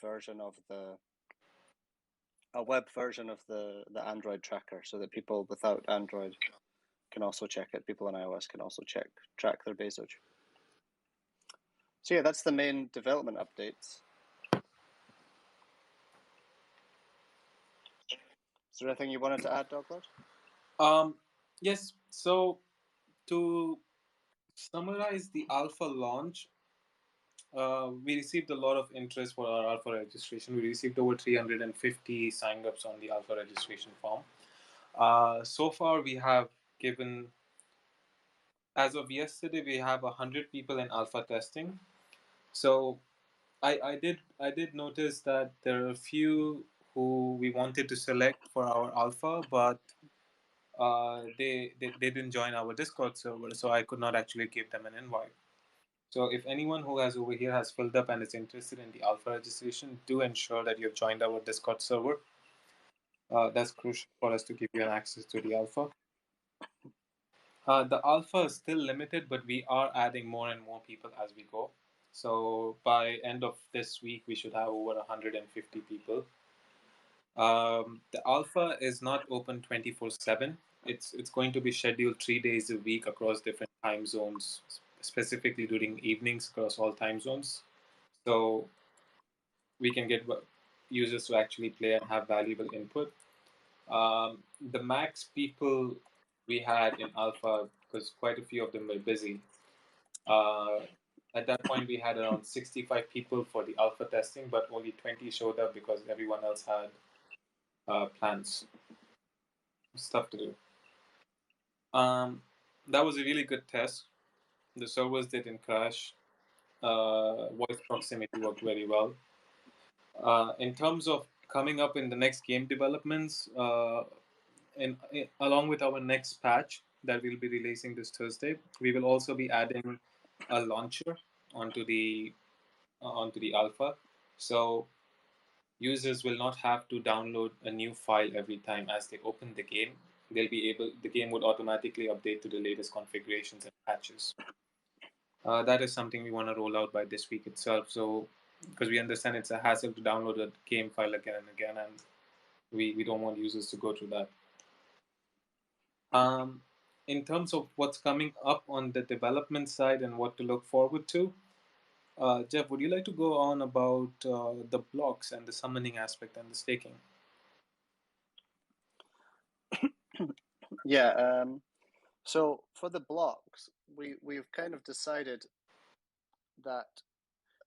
version of the Android tracker, so that people without Android can also check it. People on iOS can also track their Bezoge. So yeah, that's the main development updates. Is there anything you wanted to add, Doglord? Yes. So to summarize the alpha launch, we received a lot of interest for our alpha registration. We received over 350 sign-ups on the alpha registration form. So far, we have given, as of yesterday, we have 100 people in alpha testing. So I did notice that there are a few who we wanted to select for our alpha, but they didn't join our Discord server, so I could not actually give them an invite. So if anyone who has over here has filled up and is interested in the alpha registration, do ensure that you've joined our Discord server. That's crucial for us to give you an access to the alpha. The alpha is still limited, but we are adding more and more people as we go. So by end of this week, we should have over 150 people. The alpha is not open 24/7. It's going to be scheduled 3 days a week across different time zones, specifically during evenings across all time zones. So we can get users to actually play and have valuable input. The max people we had in alpha, because quite a few of them were busy. At that point, we had around 65 people for the alpha testing, but only 20 showed up because everyone else had plans, stuff to do. That was a really good test. The servers didn't crash. Voice proximity worked very well. In terms of coming up in the next game developments, along with our next patch that we'll be releasing this Thursday, we will also be adding a launcher onto the alpha. So users will not have to download a new file every time as they open the game. The game would automatically update to the latest configurations and patches. That is something we want to roll out by this week itself. So, because we understand it's a hassle to download a game file again and again, and we don't want users to go through that. In terms of what's coming up on the development side and what to look forward to, Jeff, would you like to go on about the blocks and the summoning aspect and the staking? Yeah. So for the blocks, we've kind of decided that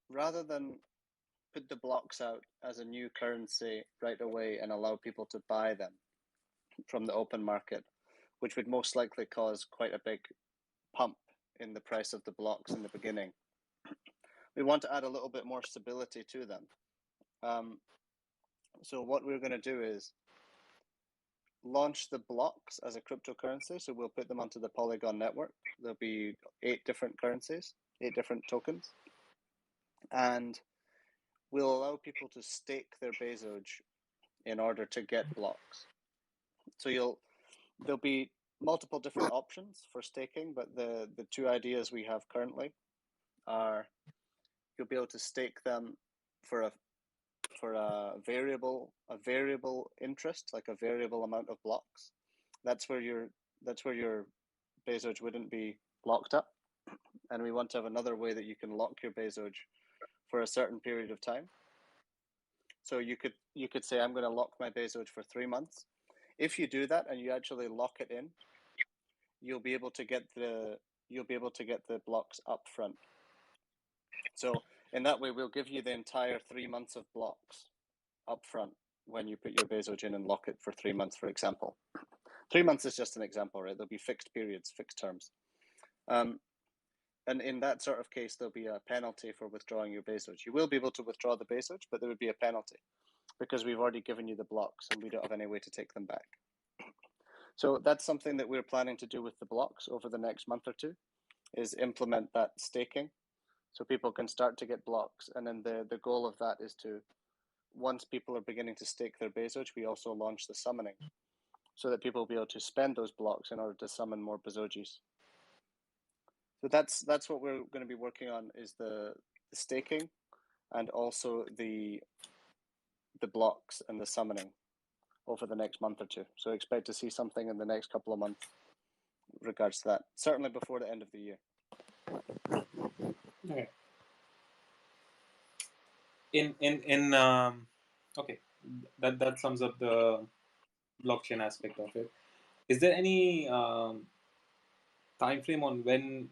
rather than put the blocks out as a new currency right away and allow people to buy them from the open market, which would most likely cause quite a big pump in the price of the blocks in the beginning, we want to add a little bit more stability to them. So what we're going to do is launch the blocks as a cryptocurrency. So we'll put them onto the Polygon network. There'll be 8 different currencies, 8 different tokens. And we'll allow people to stake their Bezoge in order to get blocks. So there'll be multiple different options for staking, but the 2 ideas we have currently are you'll be able to stake them for a variable interest, like a variable amount of blocks. That's where your Bezoge wouldn't be locked up, and we want to have another way that you can lock your Bezoge for a certain period of time. So you could say, I'm going to lock my Bezoge for 3 months. If you do that and you actually lock it in, you'll be able to get the blocks up front. So in that way, we'll give you the entire 3 months of blocks up front when you put your Bezoge in and lock it for 3 months, for example. 3 months is just an example, right? There'll be fixed periods, fixed terms. And in that sort of case, there'll be a penalty for withdrawing your Bezoge. You will be able to withdraw the Bezoge, but there would be a penalty because we've already given you the blocks and we don't have any way to take them back. So that's something that we're planning to do with the blocks over the next month or two, is implement that staking so people can start to get blocks. And then the goal of that is to, once people are beginning to stake their Bezoge, we also launch the summoning so that people will be able to spend those blocks in order to summon more Bezoges. So that's what we're going to be working on, is the staking and also the the blocks and the summoning over the next month or two. So expect to see something in the next couple of months in regards to that. Certainly before the end of the year. Okay. Okay, that sums up the blockchain aspect of it. Is there any time frame on when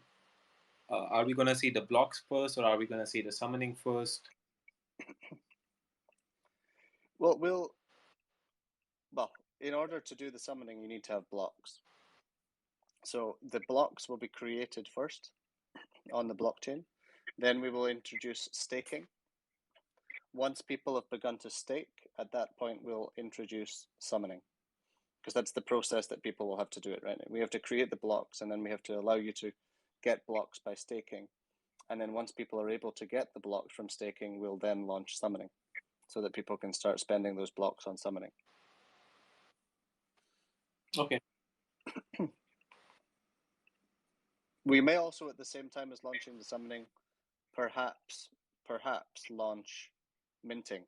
are we going to see the blocks first, or are we going to see the summoning first? Well, in order to do the summoning, you need to have blocks. So the blocks will be created first on the blockchain. Then we will introduce staking. Once people have begun to stake, at that point we'll introduce summoning, because that's the process that people will have to do it, right? We have to create the blocks, and then we have to allow you to get blocks by staking. And then once people are able to get the blocks from staking, we'll then launch summoning so that people can start spending those blocks on summoning. Okay. We may also, at the same time as launching the summoning, perhaps launch minting,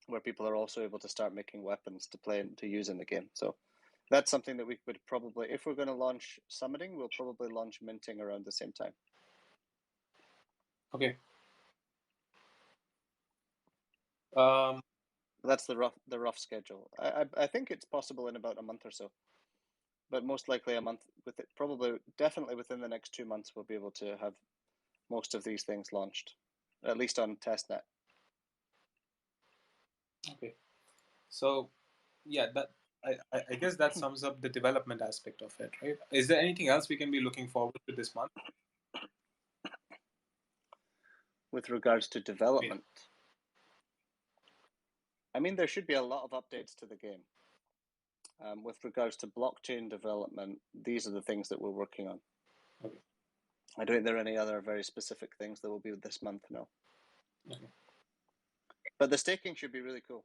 where people are also able to start making weapons to play and to use in the game. So that's something that we would probably, if we're going to launch summoning, we'll probably launch minting around the same time. Okay. That's the rough schedule. I think it's possible in about a month or so, but most likely a month. With it, probably definitely within the next 2 months, we'll be able to have most of these things launched, at least on testnet. Okay, so yeah, that I guess that sums up the development aspect of it, right? Is there anything else we can be looking forward to this month? With regards to development, I mean, there should be a lot of updates to the game. With regards to blockchain development, these are the things that we're working on. Okay. I don't think there are any other very specific things that will be this month, no. Okay. But the staking should be really cool,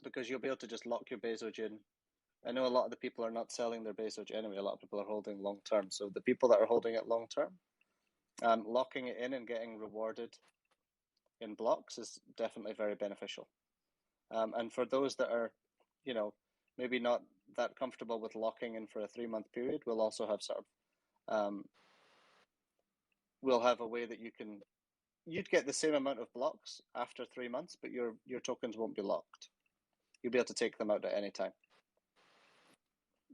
because you'll be able to just lock your Bezoge in. I know a lot of the people are not selling their Bezoge anyway. A lot of people are holding long term. So the people that are holding it long term, locking it in and getting rewarded in blocks is definitely very beneficial. And for those that are, maybe not that comfortable with locking in for a 3-month period, we'll also have we'll have a way that you'd get the same amount of blocks after 3 months, but your tokens won't be locked. You'll be able to take them out at any time.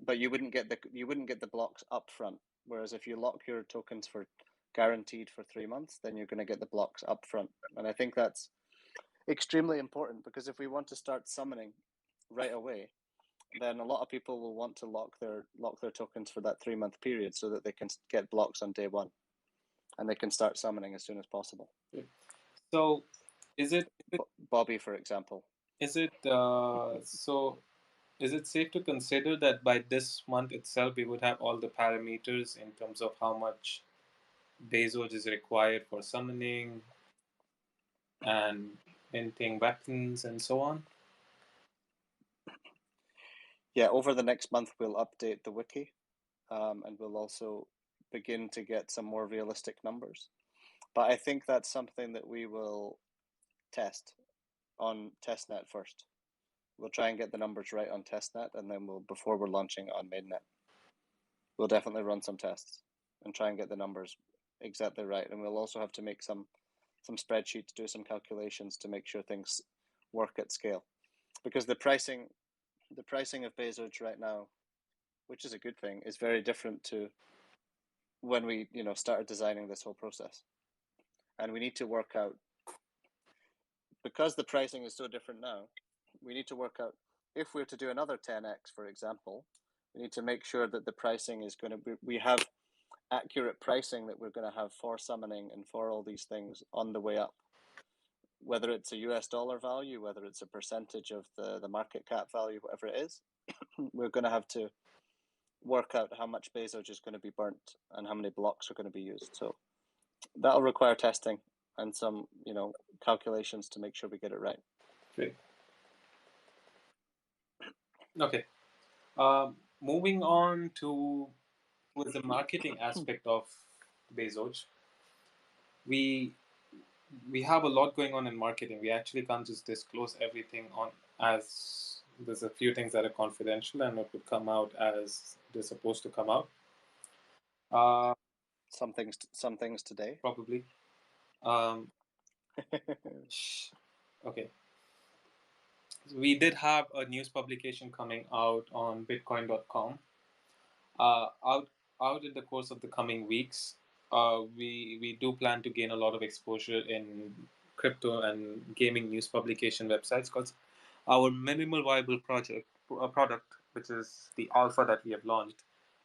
But you wouldn't get the blocks up front. Whereas if you lock your tokens for guaranteed for 3 months, then you're going to get the blocks up front. And I think that's extremely important, because if we want to start summoning right away, then a lot of people will want to lock their tokens for that 3-month period so that they can get blocks on day one, and they can start summoning as soon as possible. So, is it Bobby, for example? Is it Is it safe to consider that by this month itself we would have all the parameters in terms of how much Bezoge is required for summoning and minting weapons and so on? Yeah, over the next month we'll update the wiki, and we'll also begin to get some more realistic numbers. But I think that's something that we will test on testnet first. We'll try and get the numbers right on testnet, and then before we're launching on mainnet, we'll definitely run some tests and try and get the numbers exactly right. And we'll also have to make some spreadsheets, do some calculations to make sure things work at scale, because the pricing of Bezoge right now, which is a good thing, is very different to when we started designing this whole process. And we need to work out, because the pricing is so different now, we need to work out, if we're to do another 10x, for example, we need to make sure that the pricing is going to be, we have accurate pricing that we're going to have for summoning and for all these things on the way up. Whether it's a US dollar value, whether it's a percentage of the market cap value, whatever it is, we're going to have to work out how much Bezoge is going to be burnt and how many blocks are going to be used. So that'll require testing and some, calculations to make sure we get it right. Great. Okay. Moving on to the marketing aspect of Bezoge, we we have a lot going on in marketing. We actually can't just disclose everything on, as there's a few things that are confidential and it would come out as they're supposed to come out. Some things today. Probably. Okay. We did have a news publication coming out on Bitcoin.com. Out in the course of the coming weeks, we do plan to gain a lot of exposure in crypto and gaming news publication websites, because our minimal viable product, which is the alpha that we have launched,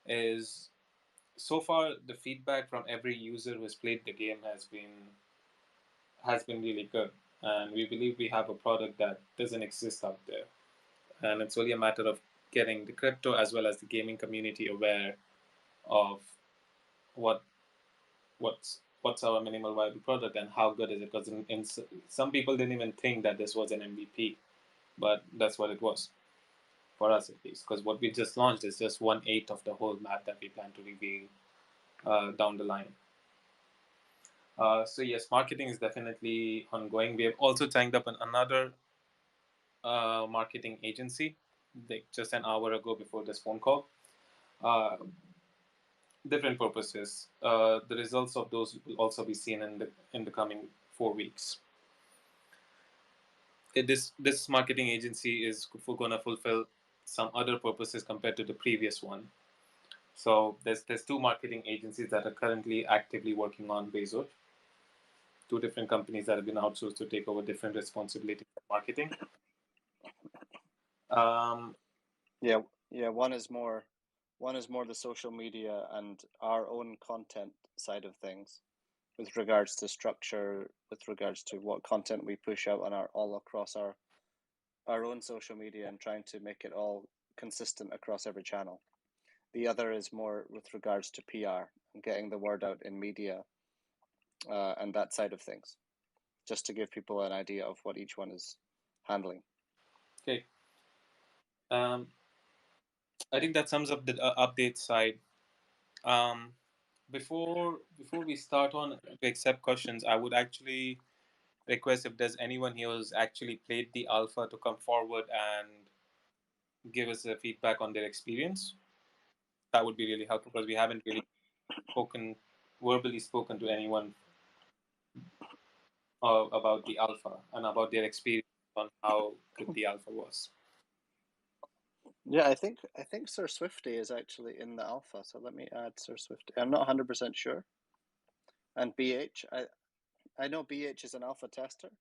is so far the feedback from every user who has played the game has been really good, and we believe we have a product that doesn't exist out there, and it's only a matter of getting the crypto as well as the gaming community aware of what's our minimal viable product and how good is it, because some people didn't even think that this was an MVP, but that's what it was for us, at least, because what we just launched is just 1/8 of the whole map that we plan to reveal down the line. So yes, marketing is definitely ongoing. We have also signed up another marketing agency just an hour ago before this phone call. Different purposes. The results of those will also be seen in the coming 4 weeks. This marketing agency is going to fulfill some other purposes compared to the previous one. So there's two marketing agencies that are currently actively working on Bezoge. Two different companies that have been outsourced to take over different responsibilities for marketing. Yeah. One is more the social media and our own content side of things, with regards to structure, with regards to what content we push out on all across our own social media, and trying to make it all consistent across every channel. The other is more with regards to PR and getting the word out in media, and that side of things, just to give people an idea of what each one is handling. Okay. I think that sums up the update side. Before we start on to accept questions, I would actually request if there's anyone here who's actually played the alpha to come forward and give us a feedback on their experience. That would be really helpful, because we haven't really verbally spoken to anyone about the alpha and about their experience on how good the alpha was. Yeah, I think Sir Swifty is actually in the alpha, so let me add Sir Swifty. I'm not 100% sure. And BH, I know BH is an alpha tester.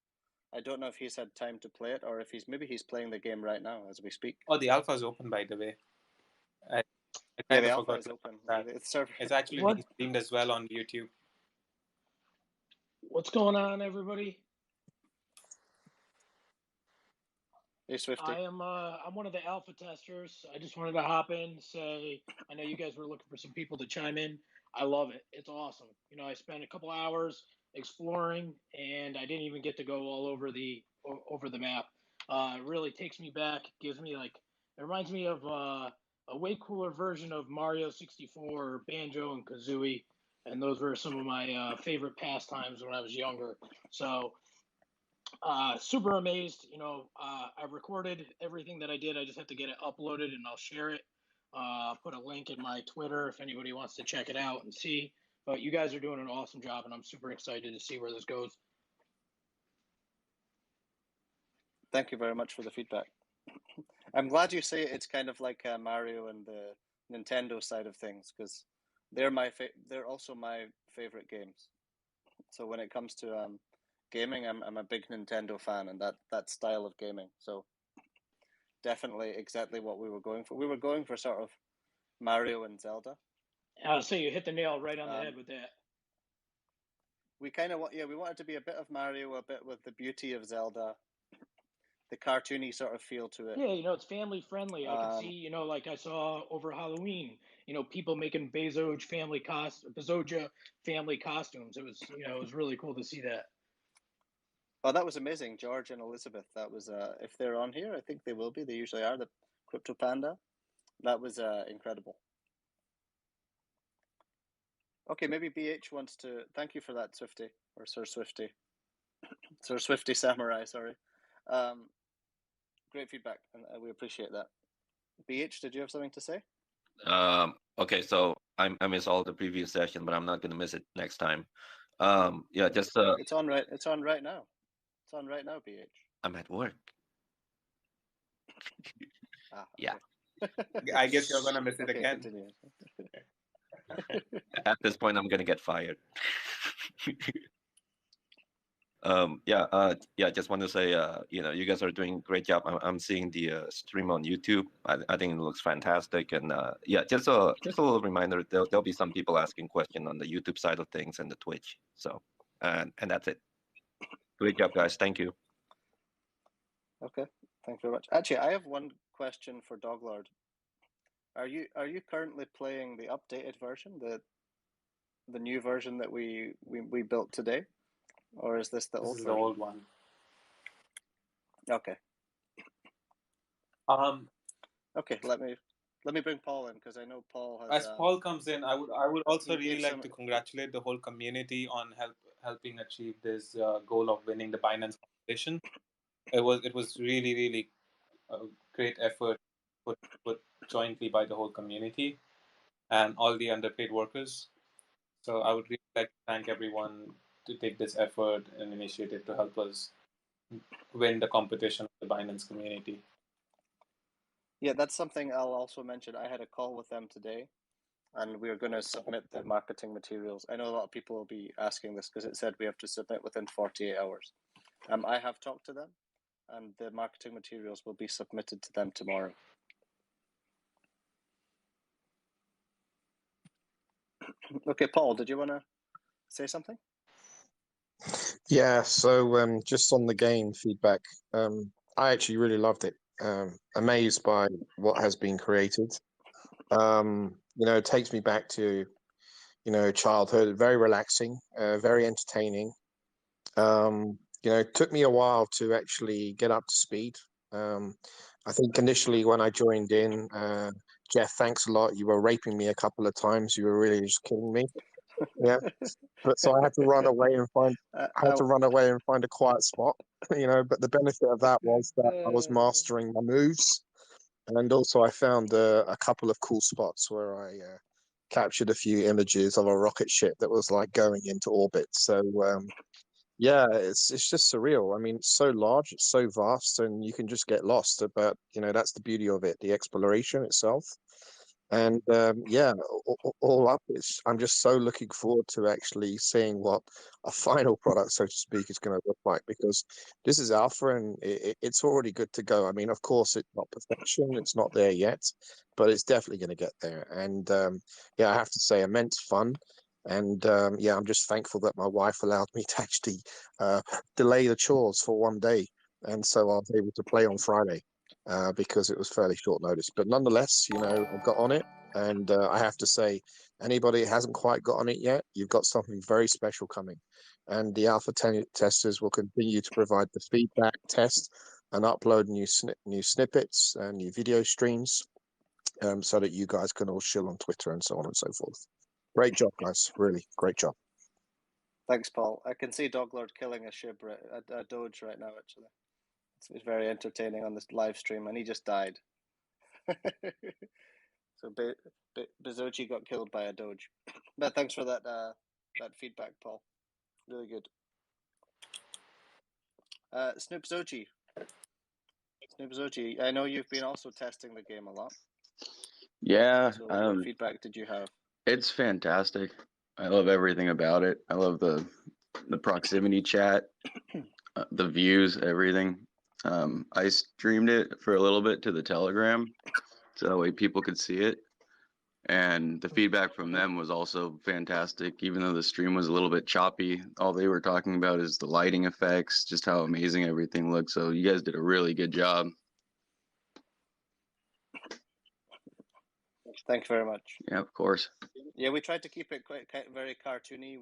I don't know if he's had time to play it, or if he's playing the game right now as we speak. Oh, the alpha is open, by the way. I Yeah, kind the of alpha forgot is open. that. It's actually being streamed as well on YouTube. What's going on, everybody? Hey, Swifty. I'm one of the alpha testers. I just wanted to hop in, say, I know you guys were looking for some people to chime in. I love it. It's awesome. You know, I spent a couple hours exploring, and I didn't even get to go all over the map. It really takes me back. Gives me it reminds me of a way cooler version of Mario 64, Banjo and Kazooie, and those were some of my favorite pastimes when I was younger. So super amazed. You know, I recorded everything that I did. I just have to get it uploaded, and I'll share it. Put a link in my Twitter if anybody wants to check it out and see. But you guys are doing an awesome job, and I'm super excited to see where this goes. Thank you very much for the feedback. I'm glad you say it's kind of like Mario and the Nintendo side of things, because they're also my favorite games. So when it comes to gaming, I'm a big Nintendo fan, and that style of gaming. So definitely exactly what we were going for. We were going for sort of Mario and Zelda. So you hit the nail right on the head with that. We kind of we wanted to be a bit of Mario, a bit with the beauty of Zelda, the cartoony sort of feel to it. Yeah, you know, it's family friendly. I can see, you know, like I saw over Halloween, you know, people making Bezoge Bezogia family costumes. It was, you know, it was really cool to see that. Oh, that was amazing, George and Elizabeth. That was if they're on here, I think they will be. They usually are. The Crypto Panda. That was incredible. Okay, maybe BH wants to. Thank you for that, Swifty, or Sir Swifty. So Swifty Samurai, sorry. Great feedback, and we appreciate that. BH, did you have something to say? Okay, so I missed all the previous session, but I'm not gonna miss it next time. Yeah, just It's on right. It's on right now. It's on right now, BH. I'm at work. Ah, Yeah. okay. I guess you're gonna miss it Okay, again. continue. At this point, I'm gonna get fired. Yeah, just want to say, you guys are doing a great job. I'm seeing the stream on YouTube. I think it looks fantastic. And yeah, just a little reminder, there'll be some people asking questions on the YouTube side of things and the Twitch. So, and that's it. Great job, guys. Thank you. Okay, thank you very much. Actually, I have one question for Doglord. Are you currently playing the updated version, the new version that we built today, or is this the This old is version? the old one. Okay. Okay, let me bring Paul in, because I know Paul has. As Paul comes in, I would also he really gave like some- to congratulate the whole community on helping achieve this goal of winning the Binance competition. It was really a great effort put jointly by the whole community and all the underpaid workers. So I would really like to thank everyone to take this effort and initiative to help us win the competition of the Binance community. Yeah, that's something I'll also mention. I had a call with them today, and we're going to submit the marketing materials. I know a lot of people will be asking this because it said we have to submit within 48 hours. I have talked to them, and the marketing materials will be submitted to them tomorrow. Okay, Paul, did you want to say something? Yeah, so just on the game feedback, I actually really loved it. Amazed by what has been created. It takes me back to, childhood. Very relaxing, very entertaining. It took me a while to actually get up to speed. I think initially when I joined in, Jeff, thanks a lot. You were raping me a couple of times. You were really just killing me. Yeah. But so I had to run away and find a quiet spot, But the benefit of that was that I was mastering my moves, and also I found a couple of cool spots where I captured a few images of a rocket ship that was like going into orbit. So yeah, it's just surreal. I mean, it's so large, it's so vast, and you can just get lost. But that's the beauty of it, the exploration itself. And yeah, all up, I'm just so looking forward to actually seeing what a final product, so to speak, is going to look like, because this is alpha and it's already good to go. I mean, of course, it's not perfection, it's not there yet, but it's definitely going to get there. And yeah, I have to say, immense fun. And yeah, I'm just thankful that my wife allowed me to actually delay the chores for one day. And so I was able to play on Friday. Because it was fairly short notice. But nonetheless, I got on it. And I have to say, anybody that hasn't quite got on it yet, you've got something very special coming. And the alpha testers will continue to provide the feedback, test, and upload new snippets and new video streams so that you guys can all chill on Twitter and so on and so forth. Great job, guys. Really, great job. Thanks, Paul. I can see Doglord killing a ship, a Doge right now, actually. It's very entertaining on this live stream, and he just died. So Bezogi got killed by a Doge. But thanks for that feedback, Paul. Really good. Snoopzoji, I know you've been also testing the game a lot. Yeah, So what feedback did you have? it's fantastic. I love everything about it. I love the proximity chat, the views, everything. I streamed it for a little bit to the Telegram, so that way people could see it. And the feedback from them was also fantastic, even though the stream was a little bit choppy. All they were talking about is the lighting effects, just how amazing everything looked. So you guys did a really good job. Thank you very much. Yeah, of course. Yeah, we tried to keep it quite very cartoony.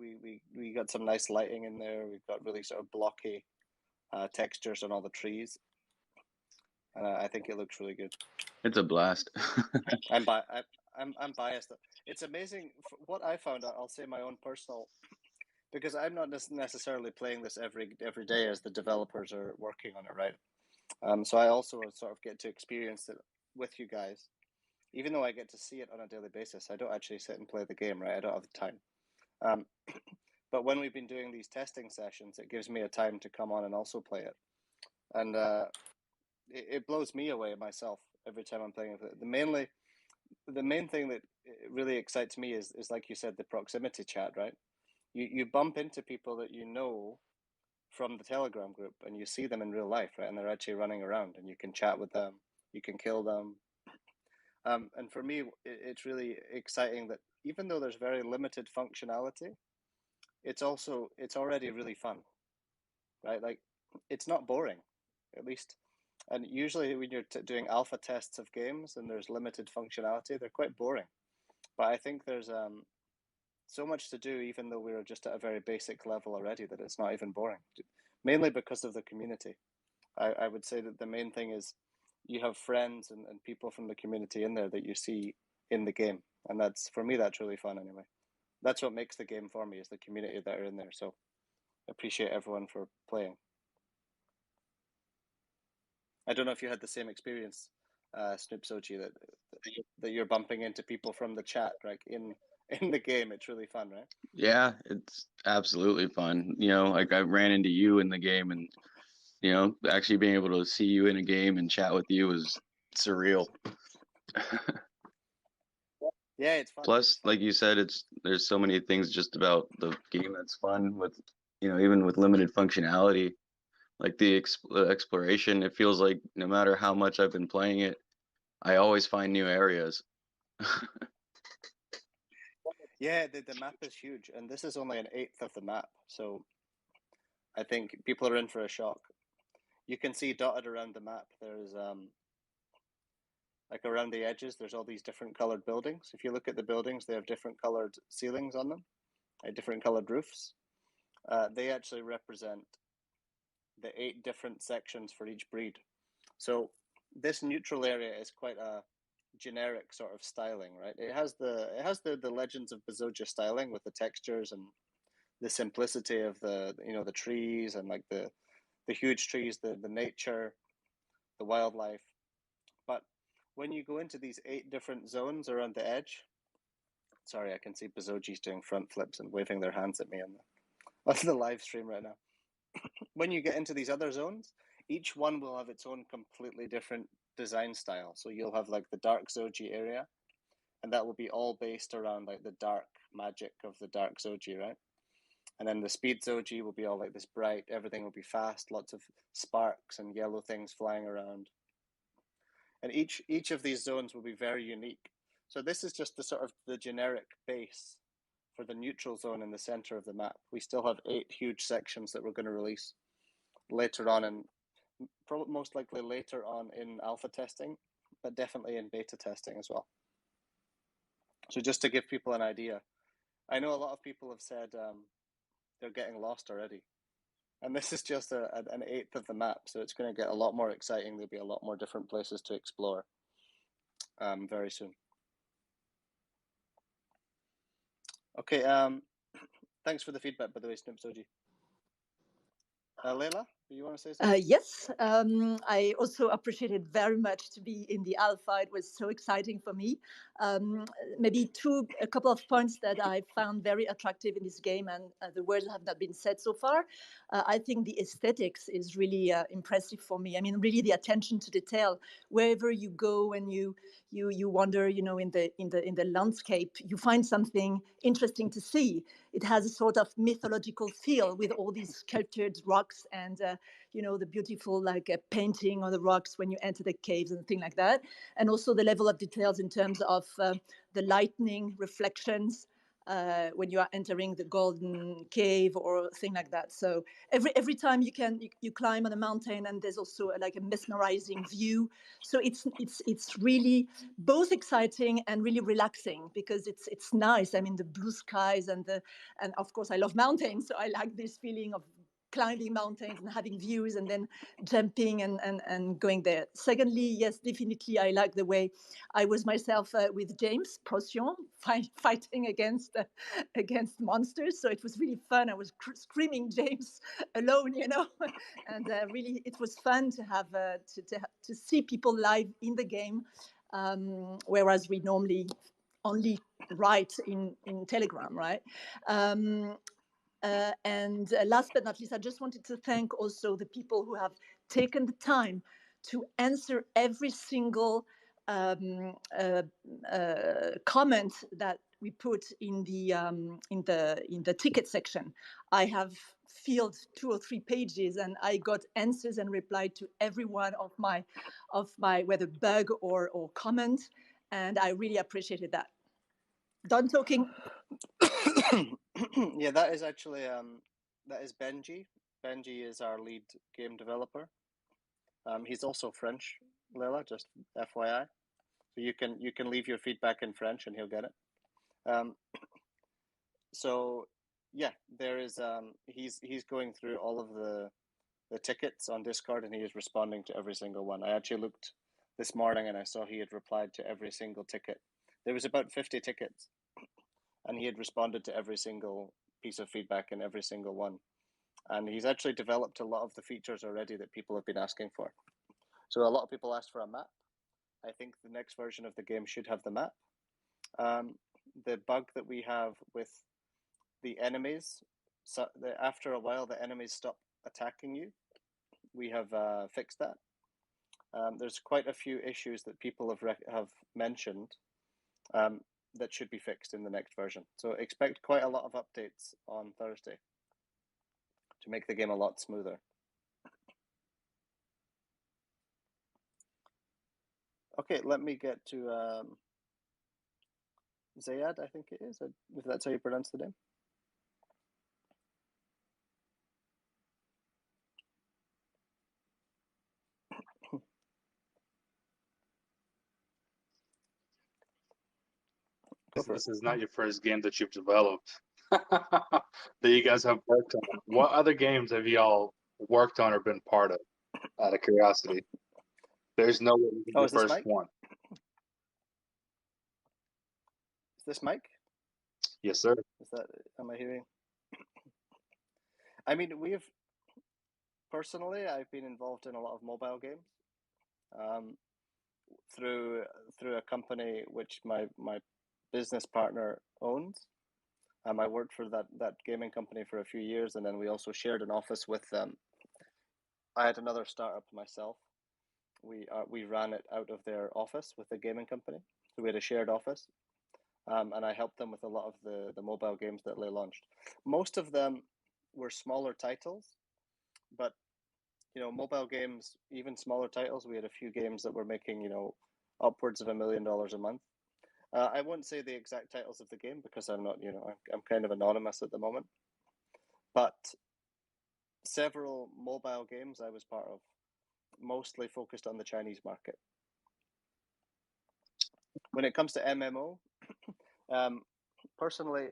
We got some nice lighting in there. We've got really sort of blocky textures on all the trees, and I think it looks really good. It's a blast. I'm biased. It's amazing what I found out. I'll say my own personal because I'm not necessarily playing this every day as the developers are working on it, right? So I also sort of get to experience it with you guys, even though I get to see it on a daily basis. I don't actually sit and play the game, right? I don't have the time. But when we've been doing these testing sessions, it gives me a time to come on and also play it, and it blows me away myself every time I'm playing it. The main thing that really excites me is like you said, the proximity chat, right? You bump into people that you know from the Telegram group, and you see them in real life, right? And they're actually running around, and you can chat with them, you can kill them. And for me, it's really exciting that even though there's very limited functionality, it's already really fun, right? Like, it's not boring, at least. And usually when you're doing alpha tests of games and there's limited functionality, they're quite boring. But I think there's so much to do, even though we're just at a very basic level already, that it's not even boring, mainly because of the community. I would say that the main thing is you have friends and people from the community in there that you see in the game. And that's, for me, that's really fun anyway. That's what makes the game for me, is the community that are in there. So I appreciate everyone for playing. I don't know if you had the same experience, Snoop Sochi, that you're bumping into people from the chat, like in the game. It's really fun, right? Yeah, it's absolutely fun. You know, like I ran into you in the game, and you know, actually being able to see you in a game and chat with you was surreal. Yeah, it's fun. Plus, like you said, there's so many things just about the game that's fun with, you know, even with limited functionality, like the exploration. It feels like no matter how much I've been playing it, I always find new areas. Yeah, the map is huge, and this is only an eighth of the map, so I think people are in for a shock. You can see dotted around the map, there's like around the edges, there's all these different colored buildings. If you look at the buildings, they have different colored ceilings on them, different colored roofs. They actually represent the 8 different sections for each breed. So this neutral area is quite a generic sort of styling, right? It has the Legends of Bezogia styling with the textures and the simplicity of the trees and like the huge trees, the nature, the wildlife. But when you go into these 8 different zones around the edge, sorry, I can see Bezogi's doing front flips and waving their hands at me on the live stream right now. When you get into these other zones, each one will have its own completely different design style. So you'll have like the dark Zoji area, and that will be all based around like the dark magic of the dark Zoji, right? And then the speed Zoji will be all like this bright, everything will be fast, lots of sparks and yellow things flying around. And each of these zones will be very unique. So this is just the sort of the generic base for the neutral zone in the center of the map. We still have 8 huge sections that we're going to release later on, and most likely later on in alpha testing, but definitely in beta testing as well. So just to give people an idea, I know a lot of people have said they're getting lost already. And this is just an eighth of the map, so it's going to get a lot more exciting. There'll be a lot more different places to explore very soon. Okay, thanks for the feedback, by the way, Snoop Soji. Leila, do you want to say something? Yes, I also appreciated very much to be in the alpha. It was so exciting for me. Maybe a couple of points that I found very attractive in this game, and the words have not been said so far. I think the aesthetics is really impressive for me. I mean, really the attention to detail. Wherever you go and you wander, you know, in the landscape, you find something interesting to see. It has a sort of mythological feel with all these sculptured rocks and you know, the beautiful like painting on the rocks when you enter the caves and things like that, and also the level of details in terms of the lightning reflections when you are entering the golden cave or thing like that. So every time you climb on a mountain, and there's also like a mesmerizing view. So it's really both exciting and really relaxing, because it's nice. I mean, the blue skies and of course I love mountains, so I like this feeling of climbing mountains and having views and then jumping and going there. Secondly, yes, definitely, I like the way I was myself with James Procyon fighting against monsters. So it was really fun. I was screaming James alone, and really it was fun to have to see people live in the game, whereas we normally only write in Telegram, right? And last but not least, I just wanted to thank also the people who have taken the time to answer every single comment that we put in the ticket section. I have filled 2 or 3 pages, and I got answers and replied to every one of my whether bug or comment, and I really appreciated that. Done talking. Yeah, that is actually that is Benji. Benji is our lead game developer. He's also French, Leila, just FYI. So you can leave your feedback in French and he'll get it. So yeah, there is he's going through all of the tickets on Discord, and he is responding to every single one. I actually looked this morning and I saw he had replied to every single ticket. There was about 50 tickets, and he had responded to every single piece of feedback in every single one. And he's actually developed a lot of the features already that people have been asking for. So a lot of people asked for a map. I think the next version of the game should have the map. The bug that we have with the enemies, so after a while the enemies stop attacking you. We have fixed that. There's quite a few issues that people have mentioned that should be fixed in the next version. So expect quite a lot of updates on Thursday to make the game a lot smoother. Okay, let me get to Zayad, I think it is, if that's how you pronounce the name. This is not your first game that you've developed that you guys have worked on. What other games have y'all worked on or been part of, out of curiosity? There's no way you can be the first one. Is this Mike? Yes, sir. Is that, am I hearing? I mean, personally, I've been involved in a lot of mobile games through a company which my business partner owns. I worked for that gaming company for a few years, and then we also shared an office with them. I had another startup myself. We ran it out of their office with the gaming company, so we had a shared office, and I helped them with a lot of the mobile games that they launched. Most of them were smaller titles, but mobile games, even smaller titles. We had a few games that were making upwards of $1 million a month. I won't say the exact titles of the game because I'm not, I'm kind of anonymous at the moment. But several mobile games I was part of, mostly focused on the Chinese market. When it comes to MMO, personally,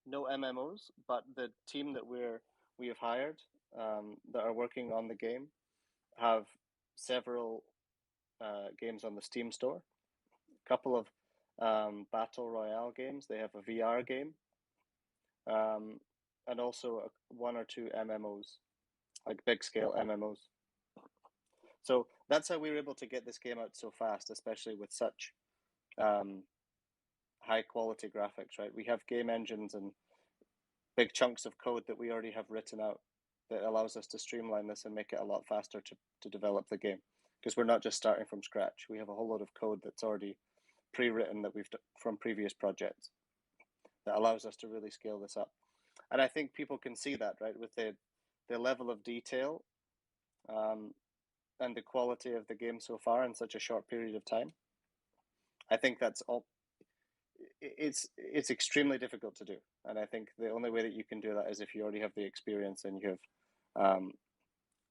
no MMOs, but the team that we have hired that are working on the game have several games on the Steam store. A couple of battle royale games. They have a VR game, and also 1 or 2 MMOs, like big scale MMOs. So that's how we were able to get this game out so fast, especially with such high quality graphics. Right, we have game engines and big chunks of code that we already have written out that allows us to streamline this and make it a lot faster to develop the game, because we're not just starting from scratch. We have a whole lot of code that's already pre-written that we've done from previous projects that allows us to really scale this up. And I think people can see that, right, with the level of detail and the quality of the game so far in such a short period of time. I think that's all. It's extremely difficult to do, and I think the only way that you can do that is if you already have the experience and you have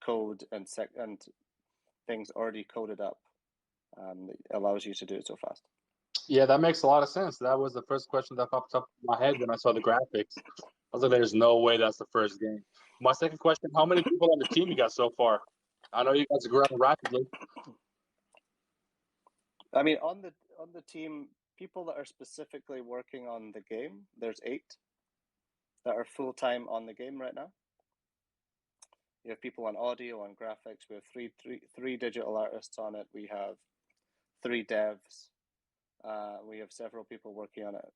code and things already coded up that allows you to do it so fast. Yeah, that makes a lot of sense. That was the first question that popped up in my head when I saw the graphics. was like, there's no way that's the first game. My second question: how many people on the team you got so far? I know you guys are growing rapidly. I mean, on the team, people that are specifically working on the game, there's 8 that are full time on the game right now. You have people on audio, on graphics. We have three digital artists on it. We have 3 devs. We have several people working on it.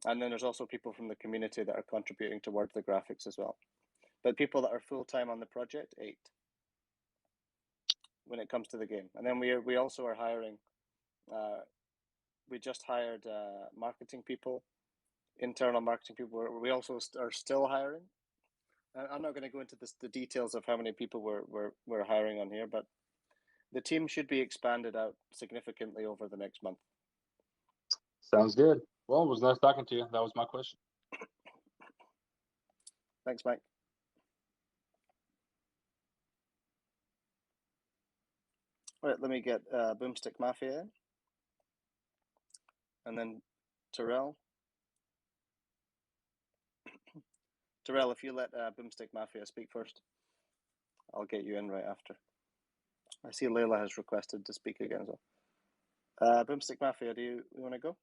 And then there's also people from the community that are contributing towards the graphics as well. But people that are full-time on the project, 8 when it comes to the game. And then we also are hiring, we just hired marketing people, internal marketing people. We also are still hiring. I'm not going to go into the details of how many people we're hiring on here, but the team should be expanded out significantly over the next month. Sounds good. Well, it was nice talking to you. That was my question. Thanks, Mike. All right, let me get Boomstick Mafia in. And then Terrell. Terrell, if you let Boomstick Mafia speak first, I'll get you in right after. I see Layla has requested to speak again as well. Boomstick Mafia, do you want to go?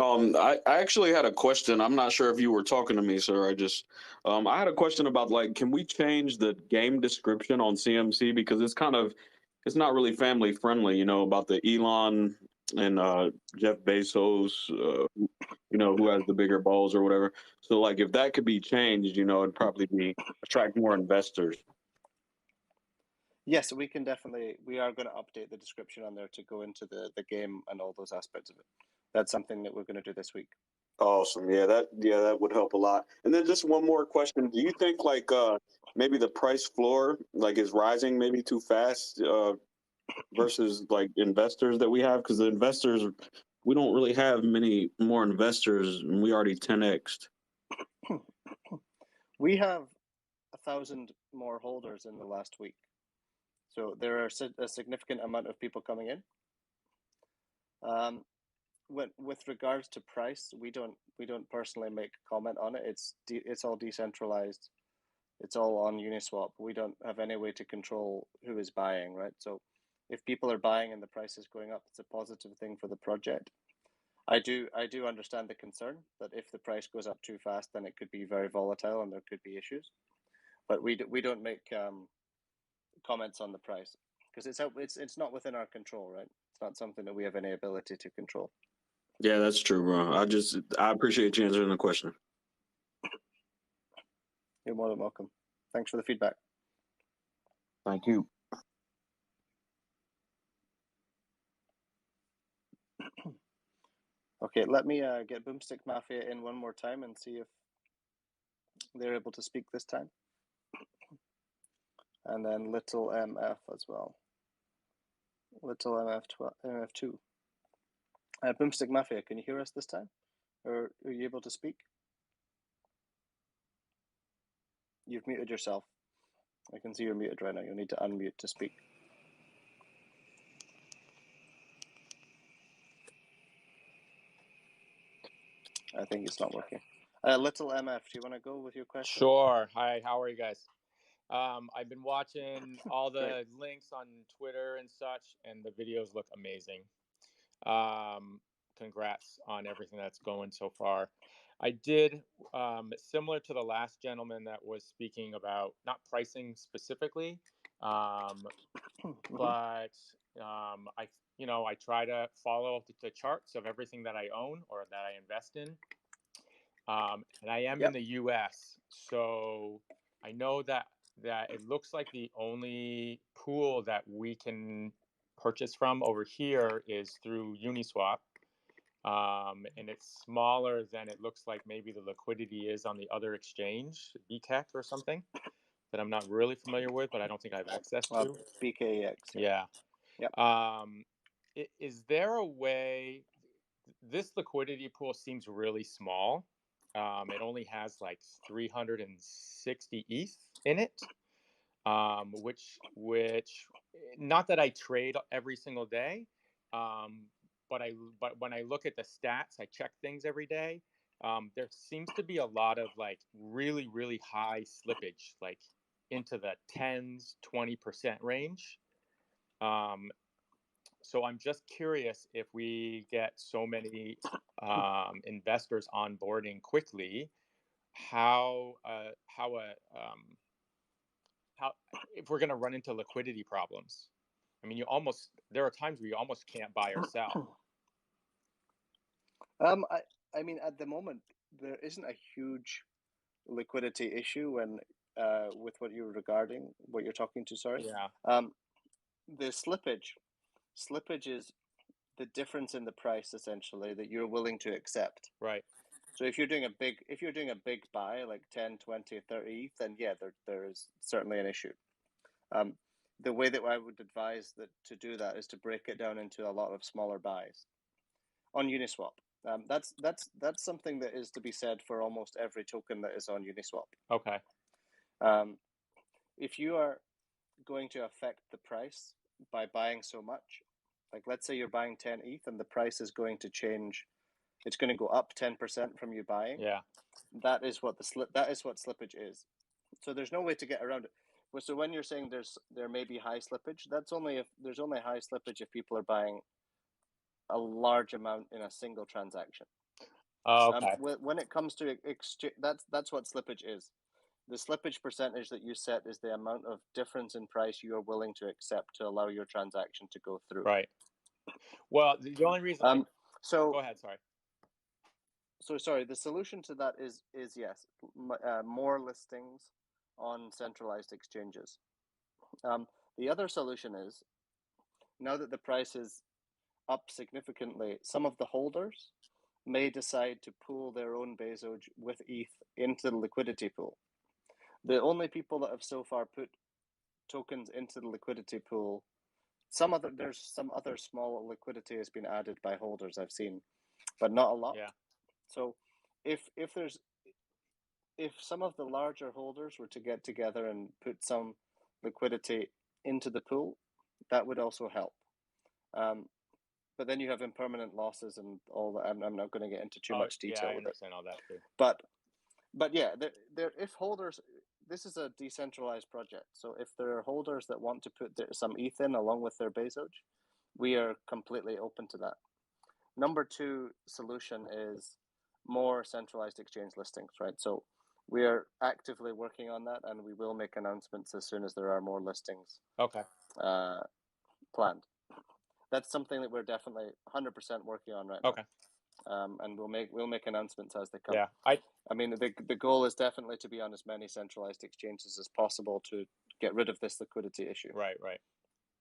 I actually had a question. I'm not sure if you were talking to me, sir. I had a question about, like, can we change the game description on CMC, because it's not really family friendly, you know, about the Elon and Jeff Bezos, who has the bigger balls or whatever. So, like, if that could be changed, it'd probably attract more investors. Yes, we can definitely. We are going to update the description on there to go into the game and all those aspects of it. That's something that we're going to do this week. Awesome. Yeah, that would help a lot. And then just one more question. Do you think, like, maybe the price floor, like, is rising maybe too fast versus, like, investors that we have? Because the investors, we don't really have many more investors, and we already 10x'd. We have 1,000 more holders in the last week. So there are a significant amount of people coming in. With regards to price, we don't personally make comment on it. It's all decentralized. It's all on Uniswap. We don't have any way to control who is buying, right? So if people are buying and the price is going up, it's a positive thing for the project. I do understand the concern that if the price goes up too fast, then it could be very volatile and there could be issues. But we don't make comments on the price because it's not within our control, right? It's not something that we have any ability to control. Yeah, that's true, bro. I appreciate you answering the question. You're more than welcome. Thanks for the feedback. Thank you. Okay, let me get Boomstick Mafia in one more time and see if they're able to speak this time. And then Little MF as well. Little MF2. Boomstick Mafia, can you hear us this time? Or are you able to speak? You've muted yourself. I can see you're muted right now. You'll need to unmute to speak. I think it's not working. Little MF, do you want to go with your question? Sure. Hi, how are you guys? I've been watching all the links on Twitter and such, and the videos look amazing. Congrats on everything that's going so far. I did, similar to the last gentleman that was speaking about not pricing specifically, but I try to follow the charts of everything that I own or that I invest in. And I am in the US, so I know that it looks like the only pool that we can purchase from over here is through Uniswap. And it's smaller than it looks like maybe the Liquidity is on the other exchange, BKEX or something, that I'm not really familiar with, but I don't think I have access to. BKEX. Yeah. Yep. Is there a way? This Liquidity pool seems really small. It only has like 360 ETH in it, which not that I trade every single day, but when I look at the stats, I check things every day. There seems to be a lot of like really, really high slippage, like into the 10s, 20% range. So I'm just curious, if we get so many investors onboarding quickly, how if we're going to run into liquidity problems. I mean, there are times where you almost can't buy or sell. I mean, at the moment, there isn't a huge liquidity issue when with what you're talking to, sorry. Yeah. The slippage is the difference in the price, essentially, that you're willing to accept. Right. So if you're doing a big buy, like 10, 20, 30 ETH, then yeah, there is certainly an issue. The way that I would advise to do that is to break it down into a lot of smaller buys on Uniswap. That's something that is to be said for almost every token that is on Uniswap. Okay. If you are going to affect the price by buying so much, like let's say you're buying 10 ETH and the price is going to change, it's going to go up 10% from you buying. Yeah. That is what slippage is. So there's no way to get around it. So when you're saying there may be high slippage, that's only if there's only high slippage if people are buying a large amount in a single transaction. Oh, okay. When it comes to exchange, that's what slippage is. The slippage percentage that you set is the amount of difference in price you are willing to accept to allow your transaction to go through. Right. Well, the only reason. Go ahead. Sorry. So sorry. The solution to that is yes, more listings on centralized exchanges. The other solution is, now that the price is up significantly, some of the holders may decide to pool their own Bezoge with ETH into the liquidity pool. The only people that have so far put tokens into the liquidity pool, there's some other small liquidity has been added by holders I've seen, but not a lot. Yeah. So if some of the larger holders were to get together and put some liquidity into the pool, that would also help. But then you have impermanent losses and all that. I'm not going to get into too much detail. Yeah, I with understand it. all that too. But yeah, if holders, this is a decentralized project. So if there are holders that want to put some ETH in along with their Bezoge, we are completely open to that. Number 2 solution is more centralized exchange listings, right? So we are actively working on that, and we will make announcements as soon as there are more listings. Okay. Planned. That's something that we're definitely 100% working on right now. Okay. And we'll make announcements as they come. Yeah. I mean, the goal is definitely to be on as many centralized exchanges as possible to get rid of this liquidity issue. Right.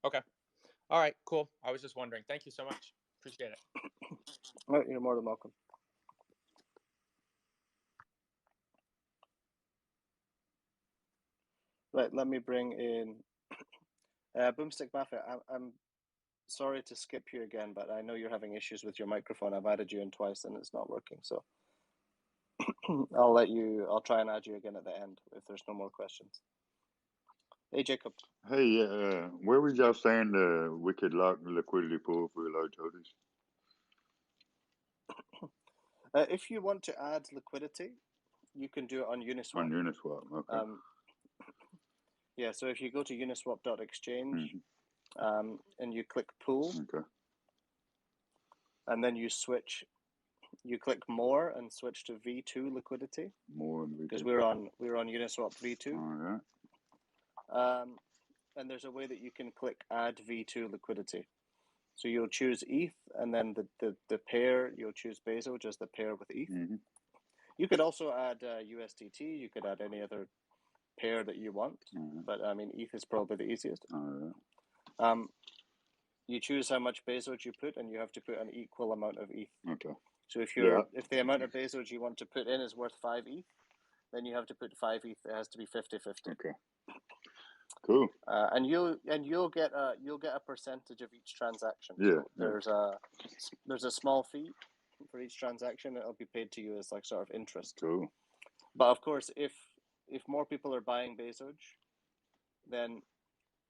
Okay. All right. Cool. I was just wondering. Thank you so much. Appreciate it. Right, you're more than welcome. Right, let me bring in Boomstick Mafia. I'm sorry to skip you again, but I know you're having issues with your microphone. I've added you in twice and it's not working, so I'll try and add you again at the end if there's no more questions. Hey, Jacob. Hey, where was y'all saying we could lock the liquidity pool for large holders? If you want to add liquidity, you can do it on Uniswap. On Uniswap, okay. Yeah, so if you go to uniswap.exchange and you click pool, okay, and then you click more and switch to V2 liquidity. More and V2. Because we're on Uniswap V2. All right. And there's a way that you can click add V2 liquidity. So you'll choose ETH, and then the pair, you'll choose Bezoge as the pair with ETH. Mm-hmm. You could also add USDT. You could add any other pair that you want. Mm-hmm. But I mean, ETH is probably the easiest. All right. You choose how much Bezoge you put, and you have to put an equal amount of ETH. Okay. So if the amount of Bezoge you want to put in is worth 5 ETH, then you have to put 5 ETH. It has to be 50-50. Okay. Cool. And you'll get a percentage of each transaction. Yeah. So there's a small fee for each transaction. It'll be paid to you as like sort of interest. Cool. But of course, if more people are buying Bezoge, then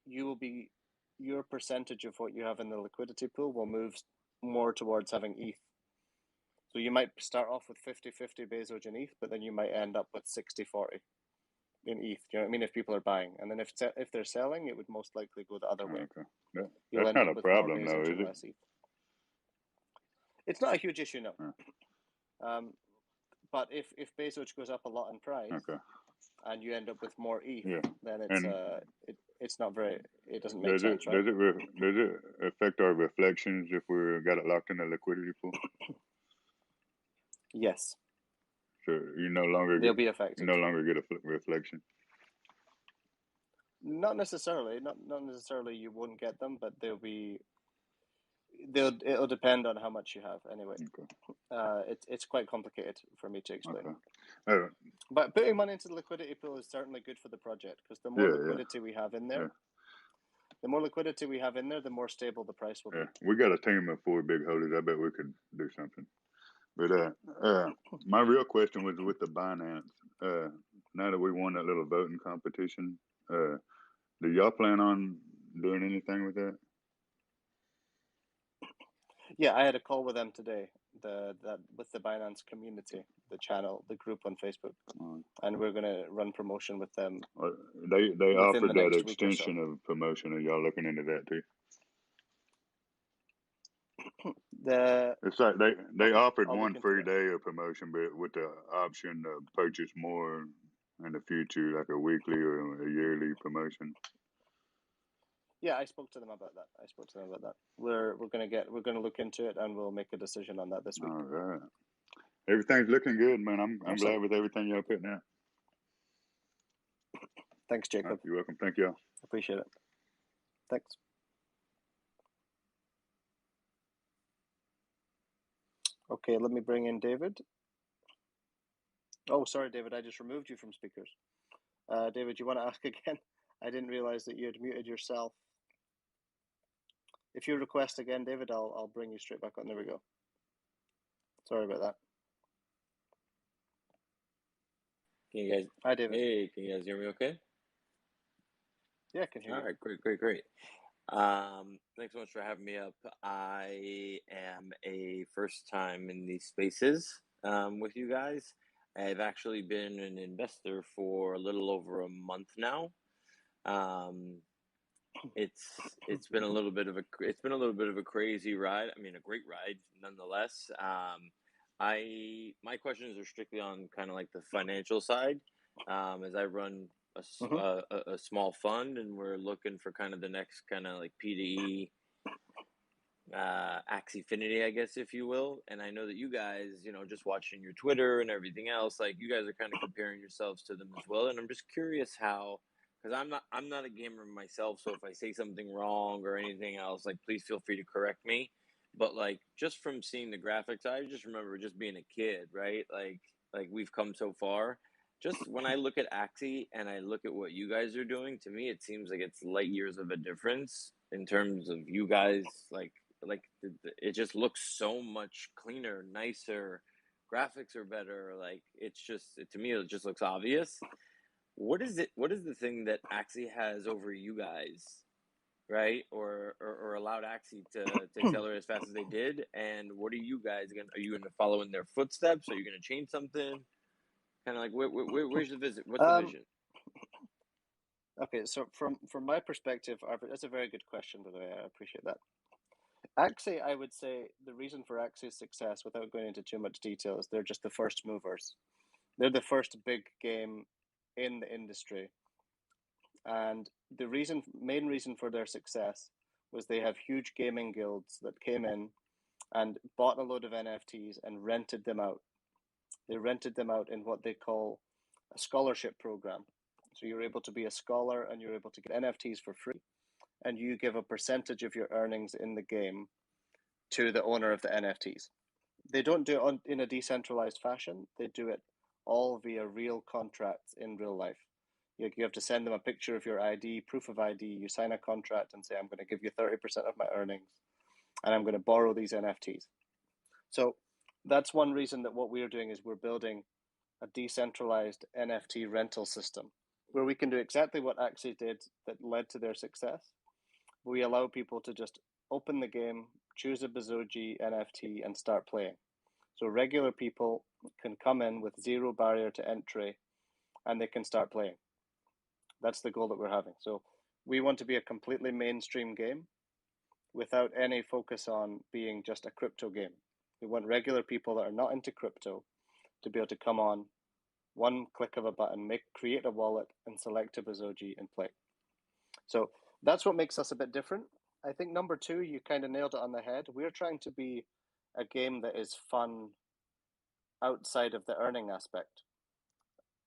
your percentage of what you have in the liquidity pool will move more towards having ETH. So you might start off with 50-50 Bezoge and ETH, but then you might end up with 60-40 in ETH. Do you know what I mean? If people are buying, and then if they're selling, it would most likely go the other way. Okay. You'll That's end not up a with more problem, though, Bezoge is and it? less ETH. It's not a huge issue, no. But if Bezoge goes up a lot in price, and you end up with more ETH, then it's not very. It doesn't make sense, right? Does it affect our reflections if we got it locked in a liquidity pool? Yes. So you no longer they'll be affected. You no longer get a reflection. Not necessarily. Not necessarily. You won't get them, but it'll depend on how much you have. Anyway, it's quite complicated for me to explain. But putting money into the liquidity pool is certainly good for the project, because the more liquidity we have in there, the more liquidity we have in there, the more stable the price will be. We got a team of 4 big holders. I bet we could do something. But my real question was with the Binance. Now that we won that little voting competition, do y'all plan on doing anything with that? Yeah, I had a call with them today. With the Binance community, the channel, the group on Facebook, and we're going to run promotion with them. They offered that extension of promotion. Are y'all looking into that too? It's like they offered one free day of promotion, but with the option to purchase more in the future, like a weekly or a yearly promotion. Yeah, I spoke to them about that. We're going to look into it, and we'll make a decision on that this week. All right. Everything's looking good, man. I'm glad with everything y'all putting out. Thanks, Jacob. You're welcome. Thank y'all. Appreciate it. Thanks. Okay, let me bring in David. Oh, sorry, David. I just removed you from speakers. David, you want to ask again? I didn't realize that you had muted yourself. If you request again, David, I'll bring you straight back on. There we go. Sorry about that. Can you guys? Hi, David. Hey, can you guys hear me? Okay. Yeah, I can hear you. All right, great. Thanks so much for having me up. I am a first time in these spaces with you guys. I've actually been an investor for a little over a month now. It's been a little bit of a crazy ride. I mean, a great ride nonetheless. My questions are strictly on kind of like the financial side, as I run a small fund, and we're looking for kind of the next kind of like P2E Axifinity, I guess, if you will. And I know that you guys, just watching your Twitter and everything else, like you guys are kind of comparing yourselves to them as well. And I'm just curious how, because I'm not a gamer myself, so if I say something wrong or anything else, like please feel free to correct me. But like just from seeing the graphics, I just remember just being a kid, right? Like we've come so far. Just when I look at Axie and I look at what you guys are doing, to me it seems like it's light years of a difference in terms of you guys. Like it just looks so much cleaner, nicer. Graphics are better. Like to me it just looks obvious. What is the thing that Axie has over you guys, right? Or allowed Axie to accelerate as fast as they did? And what are you guys are you gonna follow in their footsteps? Are you gonna change something? Kind of like where's the visit? What's the vision? Okay, so from my perspective, that's a very good question, by the way. I appreciate that. Axie, I would say the reason for Axie's success, without going into too much detail, is they're just the first movers. They're the first big game in the industry, and the main reason for their success was they have huge gaming guilds that came in and bought a load of NFTs and rented them out. They rented them out in what they call a scholarship program. So you're able to be a scholar and you're able to get NFTs for free, and you give a percentage of your earnings in the game to the owner of the NFTs. They don't do it in a decentralized fashion. They do it all via real contracts in real life. You have to send them a picture of your ID, proof of ID. You sign a contract and say, I'm going to give you 30% of my earnings, and I'm going to borrow these NFTs. So that's one reason that what we're doing is we're building a decentralized NFT rental system where we can do exactly what Axie did that led to their success. We allow people to just open the game, choose a Bezoge NFT, and start playing. So regular people can come in with zero barrier to entry, and they can start playing. That's the goal that we're having. So we want to be a completely mainstream game without any focus on being just a crypto game. We want regular people that are not into crypto to be able to come on, one click of a button, create a wallet, and select a Bezoge and play. So that's what makes us a bit different. I think number two, you kind of nailed it on the head. We're trying to be a game that is fun outside of the earning aspect.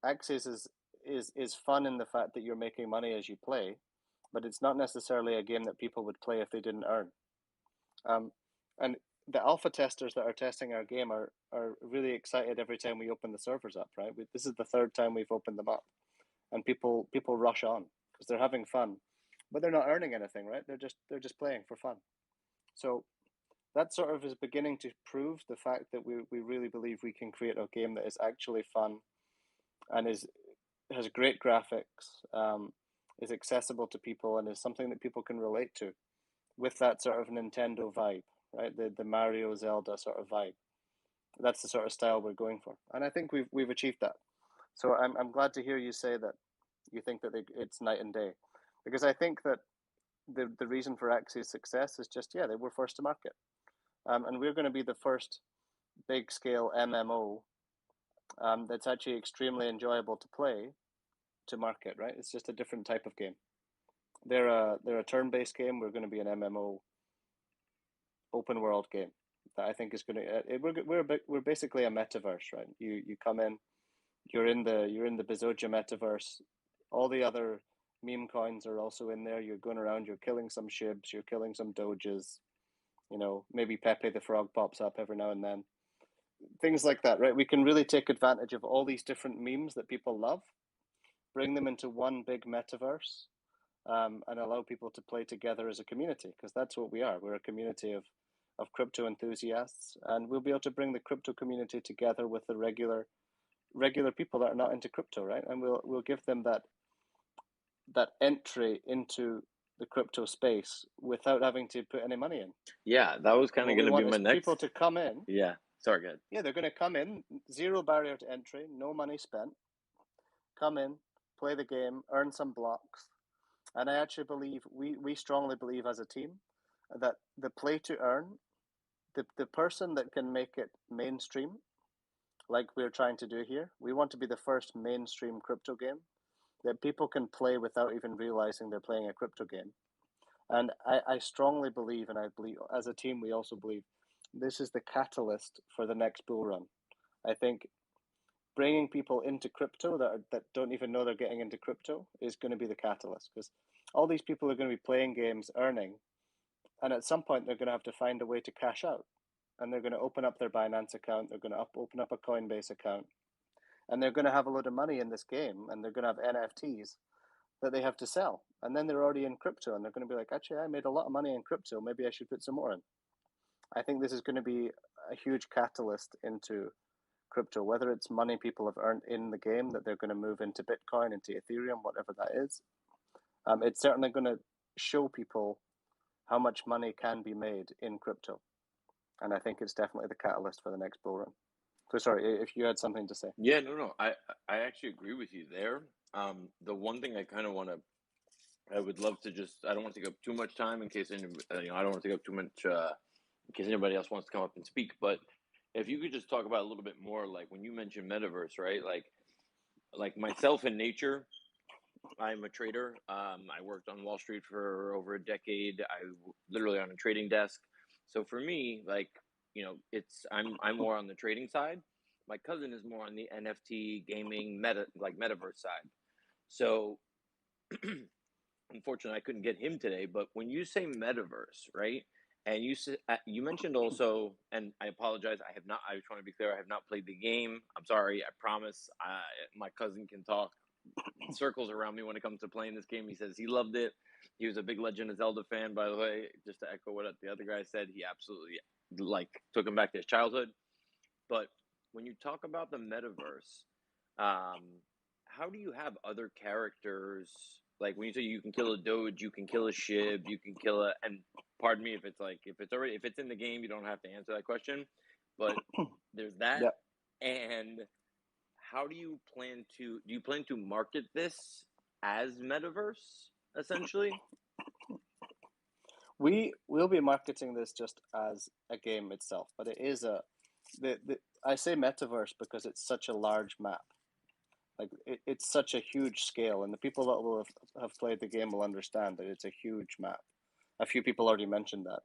Axis is fun in the fact that you're making money as you play, but it's not necessarily a game that people would play if they didn't earn. And the alpha testers that are testing our game are really excited every time we open the servers up, right? This is the third time we've opened them up, and people rush on because they're having fun, but they're not earning anything, right? They're just playing for fun. So that sort of is beginning to prove the fact that we really believe we can create a game that is actually fun and has great graphics, is accessible to people, and is something that people can relate to with that sort of Nintendo vibe, right? The Mario, Zelda sort of vibe. That's the sort of style we're going for, and I think we've achieved that. So I'm glad to hear you say that you think that it's night and day, because I think that the reason for Axie's success is just, they were first to market, and we're going to be the first big scale MMO that's actually extremely enjoyable to play to market, right? It's just a different type of game. They're a turn-based game. We're going to be an MMO open world game that I think is going to we're basically a metaverse, right? You come in, you're in the Bezogia metaverse. All the other meme coins are also in there. You're going around, you're killing some shibs, you're killing some doges. Maybe Pepe the Frog pops up every now and then. Things like that, right? We can really take advantage of all these different memes that people love, bring them into one big metaverse, and allow people to play together as a community, because that's what we are. We're a community of crypto enthusiasts, and we'll be able to bring the crypto community together with the regular people that are not into crypto, right? And we'll give them that entry into the crypto space without having to put any money in. Yeah, that was kind of going to be my next. People to come in. Yeah, sorry, go ahead. Yeah, they're going to come in, zero barrier to entry, no money spent. Come in, play the game, earn some blocks, and I actually believe we strongly believe as a team that the play to earn, the person that can make it mainstream, like we're trying to do here, we want to be the first mainstream crypto game that people can play without even realizing they're playing a crypto game. And I strongly believe, and I believe as a team, we also believe this is the catalyst for the next bull run. I think bringing people into crypto that don't even know they're getting into crypto is going to be the catalyst, because all these people are going to be playing games, earning, and at some point they're going to have to find a way to cash out, and they're going to open up their Binance account, they're going to open up a Coinbase account, and they're going to have a load of money in this game, and they're going to have NFTs that they have to sell, and then they're already in crypto, and they're going to be like, actually, I made a lot of money in crypto, maybe I should put some more in. I think this is going to be a huge catalyst into crypto, whether it's money people have earned in the game that they're going to move into Bitcoin, into Ethereum, whatever that is. It's certainly going to show people how much money can be made in crypto, and I think it's definitely the catalyst for the next bull run. So sorry if you had something to say. Yeah, no, I actually agree with you there. The one thing I kind of I would love to I don't want to take up too much time in case I don't want to take up too much in case anybody else wants to come up and speak, but if you could just talk about a little bit more, like when you mentioned metaverse, right? Like myself in nature, I'm a trader. I worked on Wall Street for over a decade. Literally on a trading desk. So for me, I'm more on the trading side. My cousin is more on the NFT gaming metaverse side. So unfortunately, I couldn't get him today. But when you say metaverse, right? And you mentioned also, and I apologize, I just want to be clear, I have not played the game. I'm sorry, I promise. My cousin can talk circles around me when it comes to playing this game. He says he loved it. He was a big Legend of Zelda fan, by the way. Just to echo what the other guy said, he absolutely took him back to his childhood. But when you talk about the metaverse, how do you have other characters Like when you say you can kill a Doge, you can kill a SHIB, you can kill a, and pardon me if it's in the game, you don't have to answer that question, but there's that. Yep. And how do you plan to market this as Metaverse essentially? We'll be marketing this just as a game itself, but it is I say Metaverse because it's such a large map. Like it's such a huge scale, and the people that will have played the game will understand that it's a huge map. A few people already mentioned that.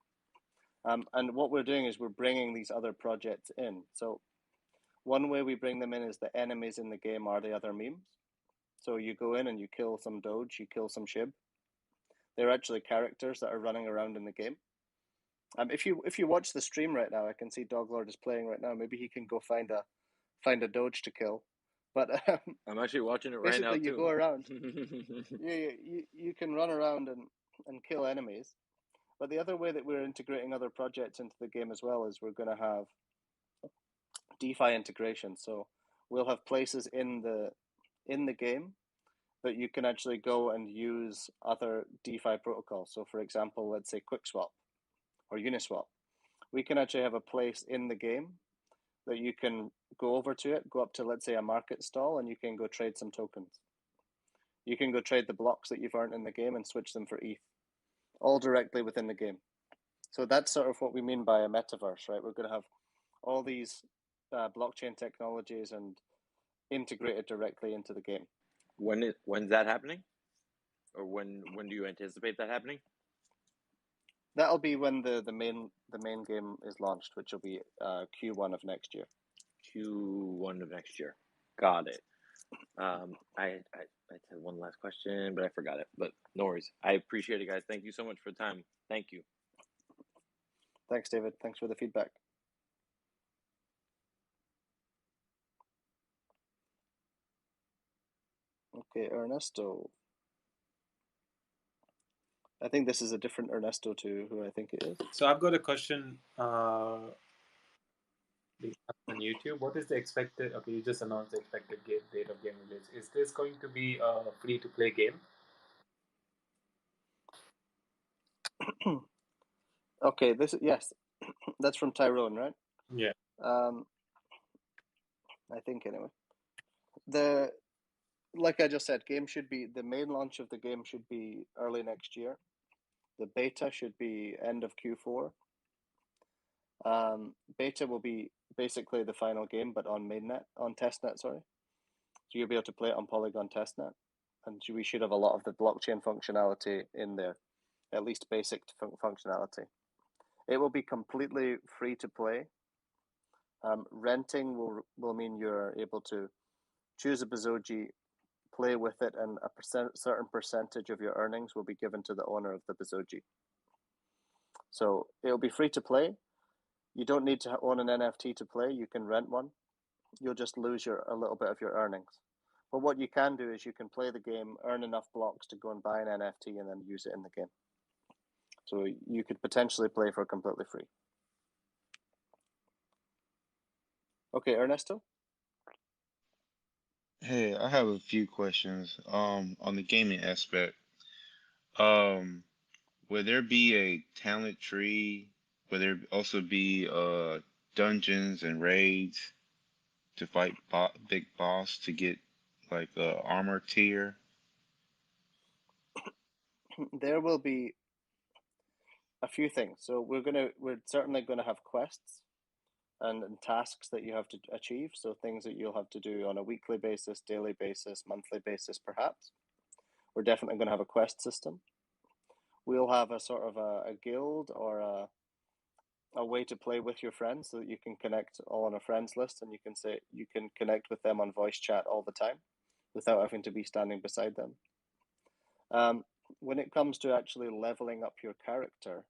And what we're doing is we're bringing these other projects in. So one way we bring them in is the enemies in the game are the other memes. So you go in and you kill some Doge, you kill some SHIB. They're actually characters that are running around in the game. If you watch the stream right now, I can see Doglord is playing right now. Maybe he can go find a Doge to kill. But I'm actually watching it right now basically, you too. go around. you can run around and kill enemies. But the other way that we're integrating other projects into the game as well is we're going to have DeFi integration. So we'll have places in the game that you can actually go and use other DeFi protocols. So for example, let's say QuickSwap or Uniswap. We can actually have a place in the game that you can go over to it, go up to, let's say, a market stall, and you can go trade some tokens. You can go trade the blocks that you've earned in the game and switch them for ETH, all directly within the game. So that's sort of what we mean by a metaverse, right? We're going to have all these blockchain technologies and integrated directly into the game. When's that happening? Or when do you anticipate that happening? That'll be when the main game is launched, which will be Q1 of next year. Q1 of next year. Got it. I had one last question, but I forgot it. But no worries. I appreciate it, guys. Thank you so much for the time. Thank you. Thanks, David. Thanks for the feedback. Okay, Ernesto. I think this is a different Ernesto to who I think it is. So I've got a question on YouTube. What is the expected? Okay, you just announced the expected date of game release. Is this going to be a free-to-play game? Okay, yes, that's from Tyrone, right? Yeah. I think anyway. Like I just said, the main launch of the game should be early next year. The beta should be end of Q4. Beta will be basically the final game, but on testnet, sorry. So you'll be able to play it on Polygon testnet, and we should have a lot of the blockchain functionality in there, at least basic functionality. It will be completely free to play. Renting will mean you're able to choose a Bezoge, play with it, and certain percentage of your earnings will be given to the owner of the Bezoge. So it'll be free to play. You don't need to own an NFT to play. You can rent one. You'll just lose a little bit of your earnings. But what you can do is you can play the game, earn enough blocks to go and buy an NFT, and then use it in the game. So you could potentially play for completely free. Okay, Ernesto? Hey, I have a few questions on the gaming aspect. Will there be a talent tree? Will there also be dungeons and raids to fight big boss to get like armor tier? There will be a few things. So we're certainly gonna have quests and tasks that you have to achieve. So things that you'll have to do on a weekly basis, daily basis, monthly basis, perhaps. We're definitely going to have a quest system. We'll have a sort of a guild or a way to play with your friends so that you can connect all on a friends list, and you can connect with them on voice chat all the time without having to be standing beside them. When it comes to actually leveling up your character,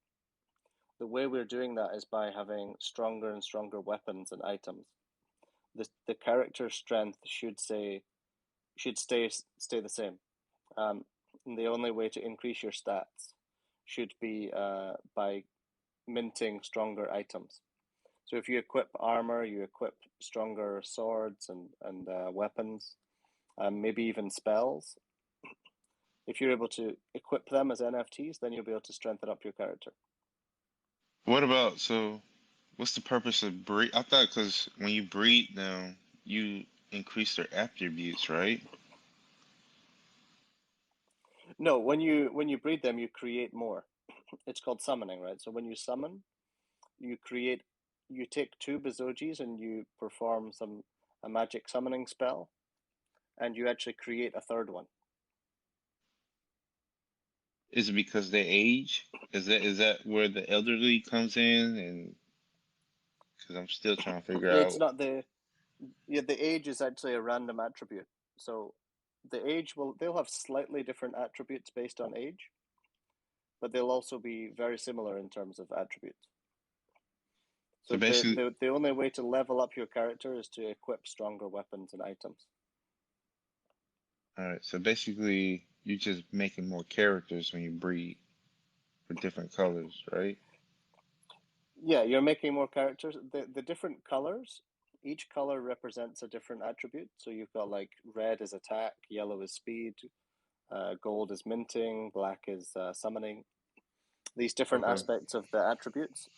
the way we're doing that is by having stronger and stronger weapons and items. The character strength should stay the same. And the only way to increase your stats should be by minting stronger items. So if you equip armor, you equip stronger swords and weapons, maybe even spells. if you're able to equip them as NFTs, then you'll be able to strengthen up your character. What about, so what's the purpose of breed? I thought because when you breed them, you increase their attributes, right? No, when you breed them, you create more. It's called summoning, right? So when you summon, you take 2 Bezogis and you perform a magic summoning spell, and you actually create a third one. Is it because they age? Is that where the elderly comes in? And because I'm still trying to figure It's out. not the age is actually a random attribute. So the age they'll have slightly different attributes based on age, but they'll also be very similar in terms of attributes. So basically, the only way to level up your character is to equip stronger weapons and items. all right. So basically, you're just making more characters when you breed for different colors, right? Yeah, you're making more characters. The different colors, each color represents a different attribute. So you've got like red is attack, yellow is speed, gold is minting, black is summoning. These different Okay. aspects of the attributes.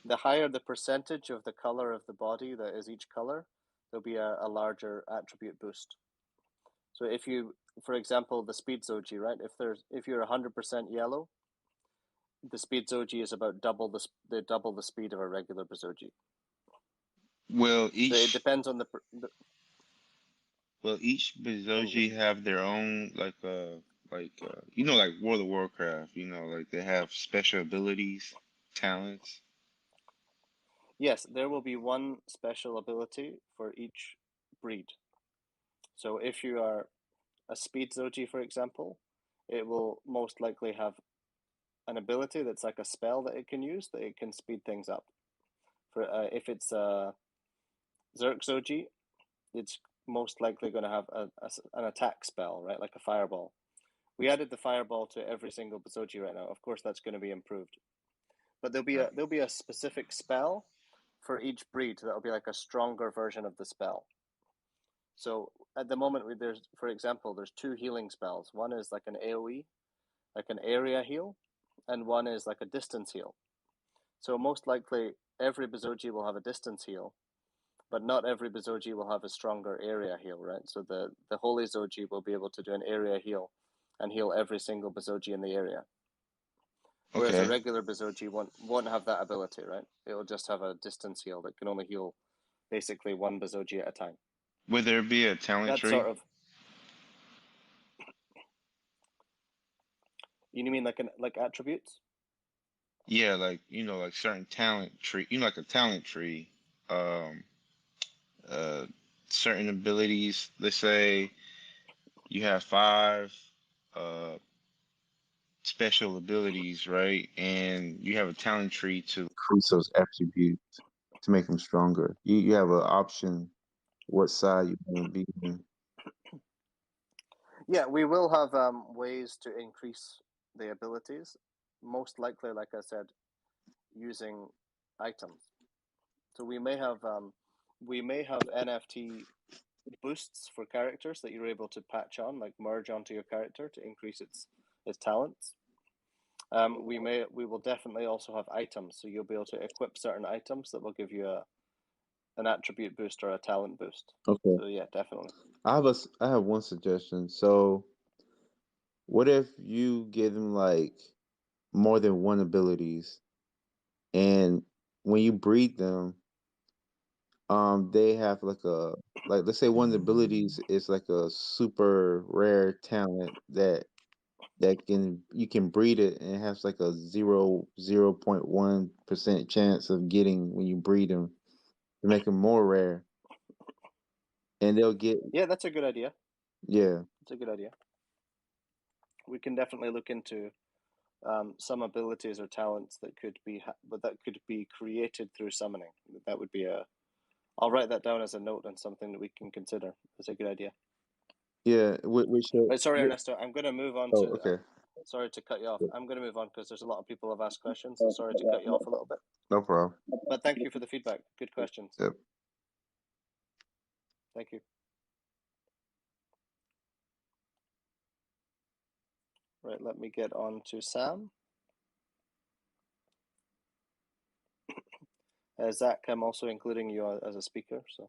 The higher the percentage of the color of the body that is each color, there'll be a larger attribute boost. So if you, for example, the speed Zoji, right? If you're 100% yellow, the speed Zoji is about double the speed of a regular Bezogi. Well, It depends on the each Bezogi have their own like like World of Warcraft, like they have special abilities, talents. Yes, there will be one special ability for each breed. So if you are a speed Zoji, for example, it will most likely have an ability that's like a spell that it can use that it can speed things up. For if it's a Zerk Zoji, it's most likely going to have an attack spell, right? Like a fireball. We added the fireball to every single Bezogi right now. Of course, that's going to be improved. But there'll be a specific spell for each breed that'll be like a stronger version of the spell. So at the moment, for example, there's 2 healing spells. One is like an AoE, like an area heal, and one is like a distance heal. So most likely, every Bezogi will have a distance heal, but not every Bezogi will have a stronger area heal, right? So the Holy Zoji will be able to do an area heal and heal every single Bezogi in the area. Whereas a Okay. regular Bezogi won't have that ability, right? It'll just have a distance heal that can only heal basically one Bezogi at a time. Would there be a talent That's tree? sort of. You mean like attributes? Yeah, like like certain talent tree. Like a talent tree. Um, certain abilities. Let's say you have 5 uh special abilities, right? And you have a talent tree to increase those attributes to make them stronger. You have an option what side you want to be in. Yeah, we will have ways to increase the abilities. Most likely, like I said, using items. So we may have NFT boosts for characters that you're able to patch on, like merge onto your character to increase its talents. We will definitely also have items, so you'll be able to equip certain items that will give you an attribute boost or a talent boost. Okay. So yeah, definitely. I have one suggestion. So what if you give them like more than one abilities, and when you breed them, they have like let's say one of the abilities is like a super rare talent that you can breed it, and it has like a 0.1% chance of getting when you breed them to make them more rare, and they'll get. Yeah, that's a good idea. Yeah, it's a good idea. We can definitely look into some abilities or talents that could be created through summoning. That would be I'll write that down as a note and something that we can consider. It's a good idea. yeah. Which Right, sorry, Ernesto. I'm going to move on to. okay. Sorry to cut you off. I'm going to move on because there's a lot of people have asked questions. So sorry to cut you off a little bit. No problem. But thank you for the feedback. Good questions. Yep. Thank you. Right, let me get on to Sam. Zach, I'm also including you as a speaker. So,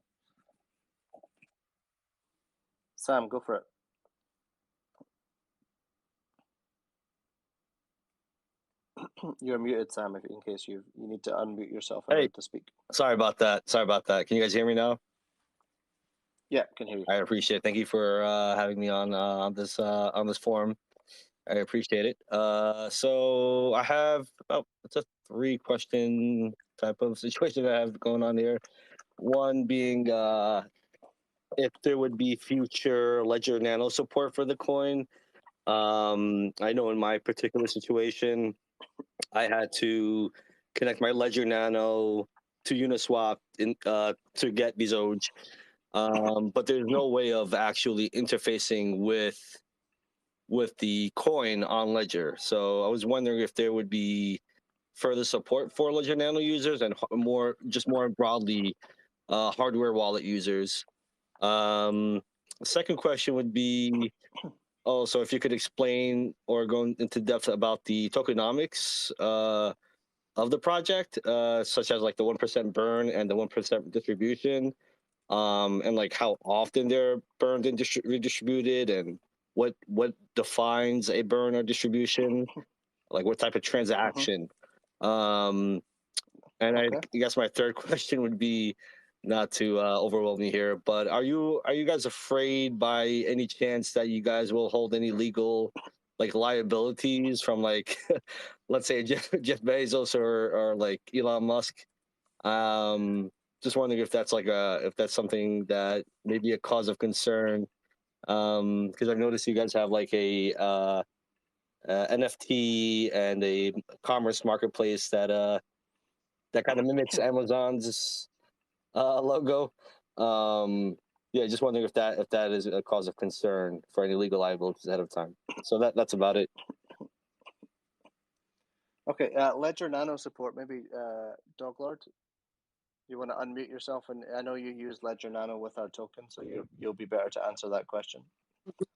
Sam, go for it. You're muted, Sam. In case you need to unmute yourself in order to speak. Sorry about that. Can you guys hear me now? Yeah, can hear you. I appreciate it. Thank you for having me on this forum. I appreciate it. So I have it's a 3-question type of situation I have going on here. One being if there would be future Ledger Nano support for the coin. I know in my particular situation, I had to connect my Ledger Nano to Uniswap to get Bezoge. But there's no way of actually interfacing with the coin on Ledger. So I was wondering if there would be further support for Ledger Nano users and more broadly hardware wallet users. The second question would be also if you could explain or go into depth about the tokenomics of the project, such as like the 1% burn and the 1% distribution. And like how often they're burned and redistributed, and what defines a burn or distribution, like what type of transaction. And I guess my third question would be, not to overwhelm you here, but are you guys afraid by any chance that you guys will hold any legal like liabilities from like let's say Jeff Bezos or like Elon Musk? Just wondering if that's something that may be a cause of concern, because I've noticed you guys have like a NFT and a commerce marketplace that kind of mimics Amazon's logo. Yeah, just wondering if that is a cause of concern for any legal liabilities ahead of time. So that's about it. Okay, Ledger Nano support, maybe Doglord. You want to unmute yourself, and I know you use Ledger Nano with our token, so you'll be better to answer that question.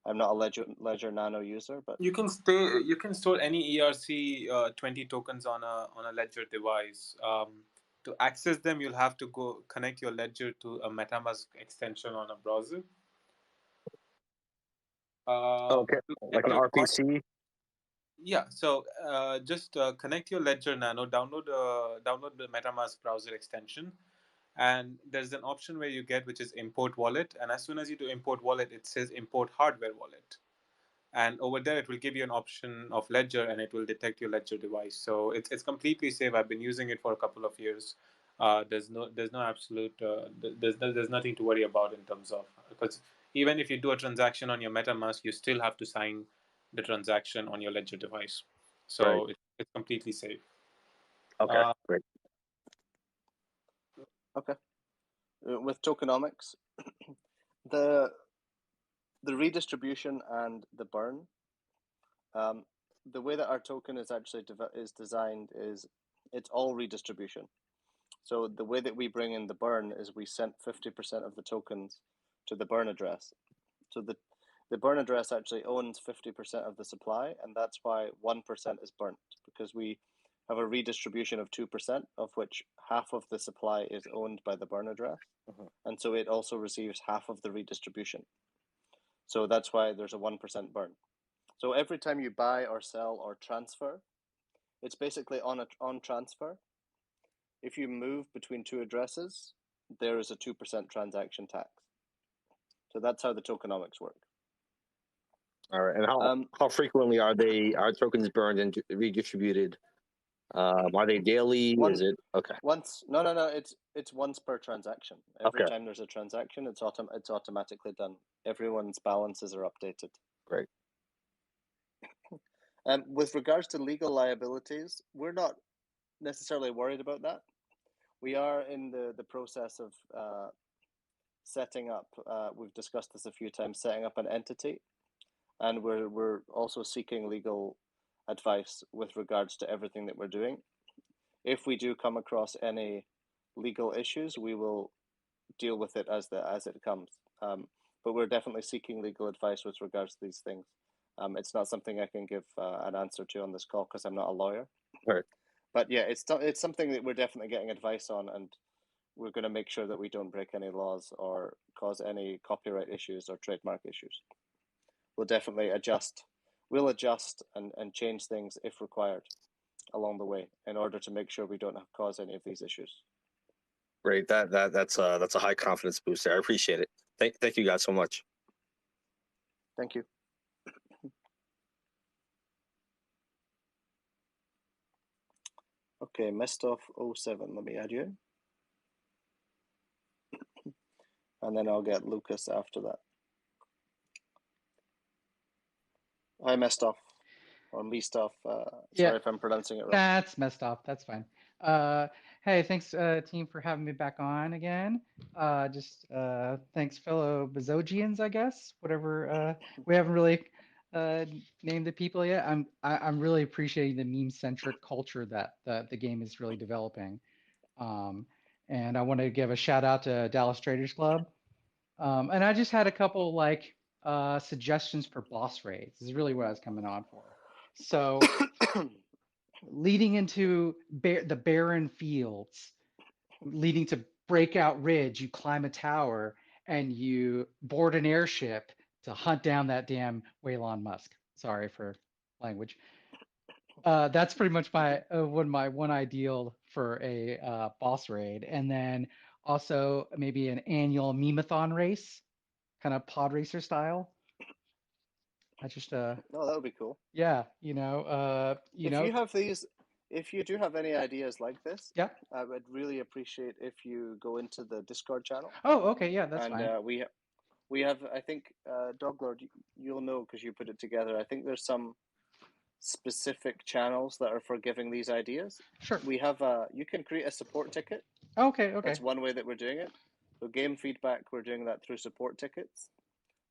I'm not a Ledger Nano user, but you can store any ERC 20 tokens on a Ledger device. To access them, you'll have to go connect your Ledger to a MetaMask extension on a browser. Okay, like an RPC. Yeah, so just connect your Ledger Nano, download the MetaMask browser extension, and there's an option where you get which is import wallet, and as soon as you do import wallet, it says import hardware wallet, and over there it will give you an option of Ledger, and it will detect your Ledger device. So it's completely safe. I've been using it for a couple of years. There's no absolute there's nothing to worry about in terms of, because even if you do a transaction on your MetaMask, you still have to sign the transaction on your Ledger device. So Right. it's completely safe. Okay, great. Okay. With tokenomics, the redistribution and the burn, the way that our token is actually designed is it's all redistribution. So the way that we bring in the burn is we sent 50% of the tokens to the burn address. So the burn address actually owns 50% of the supply, and that's why 1% is burnt, because we have a redistribution of 2%, of which half of the supply is owned by the burn address. And so it also receives half of the redistribution. So that's why there's a 1% burn. So every time you buy or sell or transfer, it's basically on transfer. If you move between two addresses, there is a 2% transaction tax. So that's how the tokenomics work. All right, and how frequently are tokens burned and redistributed? Are they daily? Is it okay? Once? No. It's once per transaction. Every time there's a transaction, it's automatically done. Everyone's balances are updated. Great. With regards to legal liabilities, we're not necessarily worried about that. We are in the process of setting up. We've discussed this a few times. Setting up an entity, and we're also seeking legal advice with regards to everything that we're doing. If we do come across any legal issues, we will deal with it as it comes. But we're definitely seeking legal advice with regards to these things. It's not something I can give an answer to on this call because I'm not a lawyer. Right. But yeah, it's something that we're definitely getting advice on, and we're going to make sure that we don't break any laws or cause any copyright issues or trademark issues. We'll definitely adjust. We'll adjust and change things if required along the way in order to make sure we don't cause any of these issues. Great. That's a high confidence booster. I appreciate it. Thank you guys so much. Thank you. Okay, Mestoff07, let me add you in. And then I'll get Lucas after that. Hi, Mestoff. Or Mestoff. Sorry if I'm pronouncing it wrong. That's messed up. That's fine. Hey, thanks team for having me back on again. Thanks fellow Bezogians, I guess. Whatever. We haven't really named the people yet. I'm really appreciating the meme-centric culture that the game is really developing. And I want to give a shout out to Dallas Traders Club. And I just had a couple like suggestions for boss raids. This is really what I was coming on for. So leading into the barren fields, leading to Breakout Ridge, you climb a tower and you board an airship to hunt down that damn Elon Musk. Sorry for language. That's pretty much my one ideal for a boss raid, and then also maybe an annual Mimazon race, kind of pod racer style. I just Oh, that would be cool. Yeah, if you do have any ideas like this, yeah, I would really appreciate if you go into the Discord channel. Oh, okay, yeah, that's and, fine. We have, I think, Doglord, you'll know because you put it together. I think there's some specific channels that are for giving these ideas. Sure. We have you can create a support ticket. Okay. That's one way that we're doing it. So game feedback, we're doing that through support tickets.